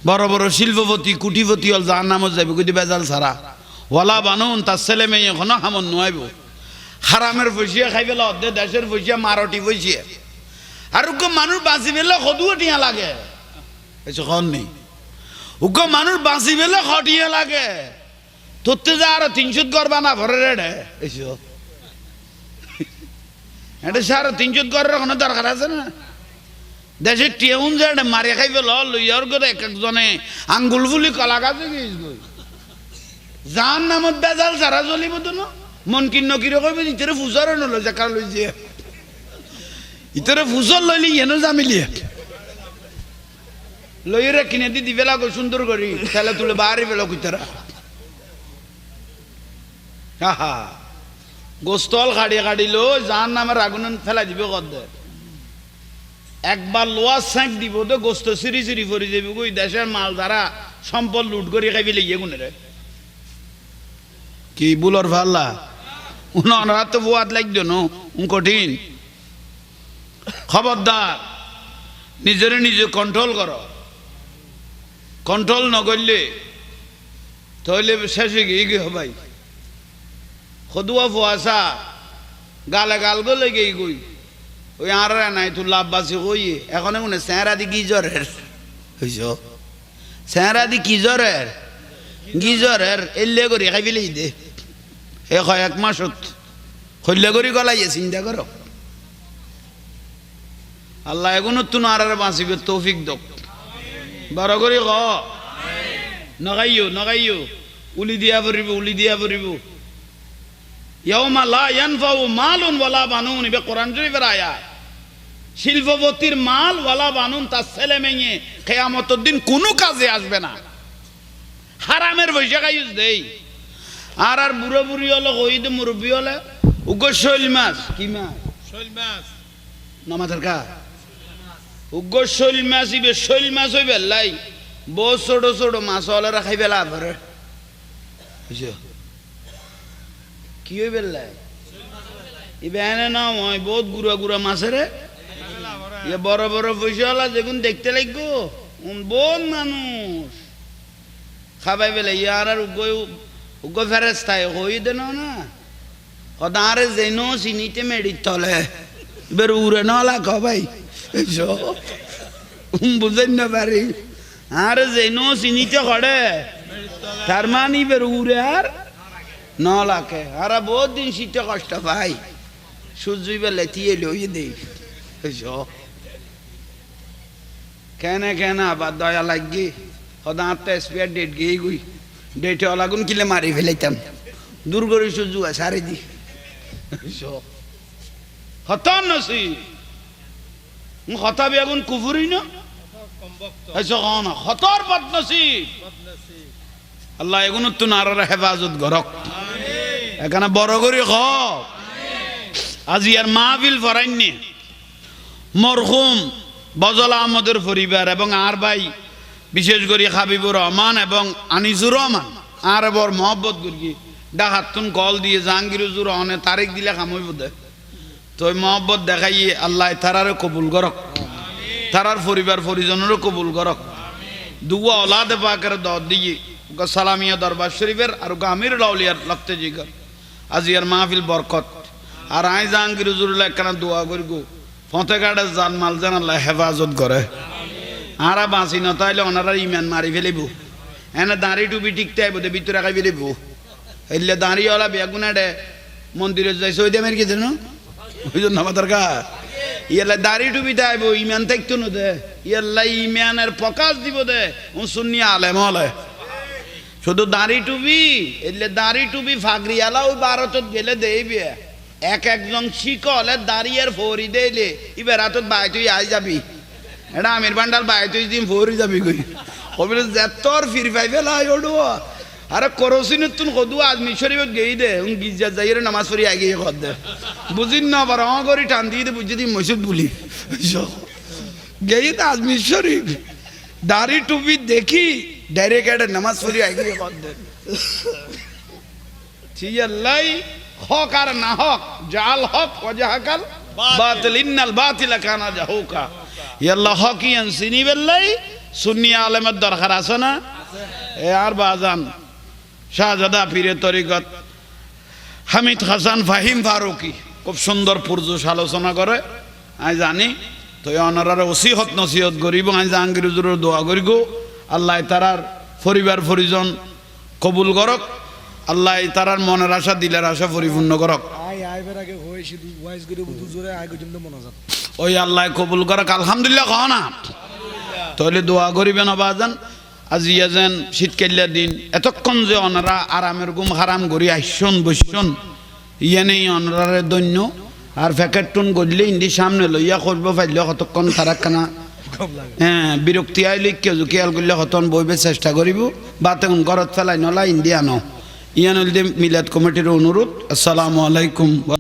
বড় বড় শিল্পপতি কুটিপতি হল জাহান্নামত যাবে কই বেজাল ছাড়া ওয়ালা বানুন তার ছেলে মেয়ে এখনো হামন নোয়াইব হারামের পয়সা খাই পেলা অর্ধে দেশের পয়সা মারটি পয়সা আর মানুষ বাঁচি পেলে সদুও টিয়া লাগে এসে খন নেই উগ্র মানুষ বাঁচি পেলে খটিয়া লাগে তোরতে যা আরো 300 গড় বানা ভরে রে এসো এটা সার 300 গড়ের কোনো দরকার আছে না দেশে টিউন যে মারিয়া খাইবে লইয়ার করে এক একজনে আঙ্গুল ফুলি কলা গাছে গিয়ে যার নামত বেজাল সারা চলিব তো না মন কিন্ন কিরে কইবে ইতরে ফুসর নলো জাকার লইছে ইতরে ফুসর লইলি এনো জামিলিয়ে লইরে কিনে দি দিবেলা গো সুন্দর করি তাহলে তুলে বাড়ি বেলা কইতারা হা গোস্তল কাড়ি লো যার নামের আগুন ফেলা দিবে কদ্দে একবার লোয়া স্যাঁক দিব তো গোস্ত সিরি সিরি ফরি যাবি ওই দেশের মাল দ্বারা সম্পদ লুট করে খাইবি লেগে গুনে রে কি বুলর ভাল্লা উনারা তো বুয়াত লাগতো নো কঠিন খবরদার নিজে কন্ট্রোল করো কন্ট্রোল নকরলে তাহলে শেষে গিয়ে হবাই খদুয়া ফুয়াশা গালে গাল গলে গিয়ে গই ওই আর নাই তুই লাভবাসী কই এখন মনে স্যাঁরা দি গিজরের হইছ স্যাঁরা দি কিজরের গিজরের এলে করি খাই ফেলেই দে এ কয়েক মাসত হইলে করি গলাইয়ে চিন্তা করো আল্লাহ এগুলো তুন আর বাঁচিবে তৌফিক দক বড় করি ক নগাইও উলি দিয়া পড়িব ইয়াউমা লা ইয়ানফাউ মালুন ওয়ালা বানুন ইবে কোরআন শরীফের আয়াত শিল্পপতির মাল ওয়ালা বানুন তার ছেলে মেয়ে কিয়ামতের দিন কোনো কাজে আসবে না হারামের পয়সা খাইস দেই আর বুড়ো বুড়ি হলো কইতে মুরব্বী হলে উগ্র শৈল মাছ কি মাছ শৈল মাছ নামাজের কা উগ্র শৈল মাছ ইবে শৈল মাছ হইবে লাই বহু ছোট ছোট মাছ হলে খাই বেলা ভরে বুঝছো কি হইবে লাই ইবে এনে না হয় বহুত গুড়া মাছের ইয়ে বড় বড় পয়সা হলা দেখুন দেখতে লাগবো বহুত মানুষ খাবাই বেলা ইয়ার আর উগ্র ফেরেস্তায় হই দেন না সদারে যেন চিনিতে মেডির তলে এবার উড়ে নলা খাবাই বুঝেন না পারি আর যেন চিনিতে খড়ে তার মানে এবার উড়ে আর নলাকে আর বহুত দিন শীতে কষ্ট পাই সূর্য বেলা তিয়ে লইয়ে দেই কেন আবার দয়া লাগি সদা আটটা স্পেয়ার ডেট গিয়ে গুই ডেটে অলাগুন কিলে মারি ফেলাইতাম দূর করে সূর্য সারে দি হতান নসি হতা বেগুন কুফুরি না হতর বদনসি আল্লাহ এগুন তো নার হেফাজত গরক এখানে বড় করে খ আজি আর মাহফিল ফরাইনি মরহুম বজল আহমদের পরিবার এবং আর ভাই বিশেষ করে হাবিবুর রহমান এবং আনিসুর রহমান আর বর মহব্বত করি ডাকাতুন কল দিয়ে জাহাঙ্গীরুজুর রহমানের তারিখ দিলে খামই বোধ তো ওই মহব্বত দেখাই আল্লাহ তারারও কবুল করক, তারার পরিবার পরিজনেরও কবুল করক। দুয়া ওলাদে পাকের দর দিয়ে সালামিয়া দরবার শরীফের আর আমির লাউলিয়ার লক্তে জিগর আজিয়ার মাহফিল বরকত। আর আই জাহাঙ্গীর হুজুরুল্লাহ একখানা দোয়া করি গো ফতেঘাটের জান মাল যেন আল্লাহ হেফাজত করে। আরা বাঁচি না তাইলে ওনারা ইমান মারি ফেলিব, এনে দাঁড়ি টুপি টিকতে আইব দে ভিতরে খাই ফেলিব। এলে দাঁড়িয়েওয়ালা বেগুনা ডে মন্দিরে যাই সৌদি আমেরিকা যেন ওই জন্য আমাদের গা ইয়াল্লা দাড়ি টুপি আইব ইমান থাকতো না দে, ইয়াল্লা ইমানের প্রকাশ দিব দে ও সুন্নি আলেম হলে। শুধু দাড়ি টুপি এলে দাড়ি টুপি ফাগরিয়ালা ওই ভারতত গেলে দেইবে এক একজন শিকলে দাঁড়িয়ে ফরি দেইলে ইবার হাতত বাই তুই আই যাবি, এটা আমির বান্ডাল বাই তুই দিন ফরি যাবি কই কবির যেতর ফির পাই ফেলাই ওডো। আরে করসিন তুন কদু আজমি শরীফত গেই দে গির্জা যাইরে নামাজ পড়ি আগে কর দে বুঝিন না বার করি টান দিয়ে দে বুঝি দি মসজিদ বলি গেই তো আজমি শরীফ দাড়ি টুপি দেখি ডাইরেক্ট একটা নামাজ পড়ি আগে কর দে। ঠিক আল্লাহ হক আর না হক জাল হক ওয়াজাহাকাল বাতিল ইন্নাল বাতিলা কানা জাহুকা। ইয়াল্লাহ হকিয়ান সিনি বেল্লাই সুন্নি আলেমের দরকার আছে না? এ আর বাজান শাহজাদা পীরের তরিকত হামিদ হাসান ফাহিম ফারুকি খুব সুন্দর পুরজোশ আলোচনা করে আমি জানি। তো ওনারা ওসিহত নসিহত করিব আমি জাহাঙ্গীর হুজুরের দোয়া করিব আল্লাহ তারার পরিবার পরিজন কবুল করক, আল্লাহ তারার মনের আশা দিলের আশা পরিপূর্ণ করক। ওই আল্লাহ কবুল করক আলহামদুলিল্লাহ কহ না তাহলে দোয়া করিবেন বাজান। আজি যেন শীতকালিয়া দিন এতক্ষণ যে ওনারা আরামের ঘুম হারাম করি আসছন বসছন ইয়ে নেই ওনারে দৈন্য আর প্যাকেট টুন করলে ইন্দি সামনে লইয়া করবো পাইলে কতক্ষণ তারাখানা হ্যাঁ বিরক্তি আইলে কেউ খেয়াল করলে কতক্ষণ বইবে চেষ্টা করিব বাতে ঘরত ফেলাই নলা ইন্ডিয়ানো ইয়ান মিলাদ কমিটির অনুরোধ। আসসালামু আলাইকুম।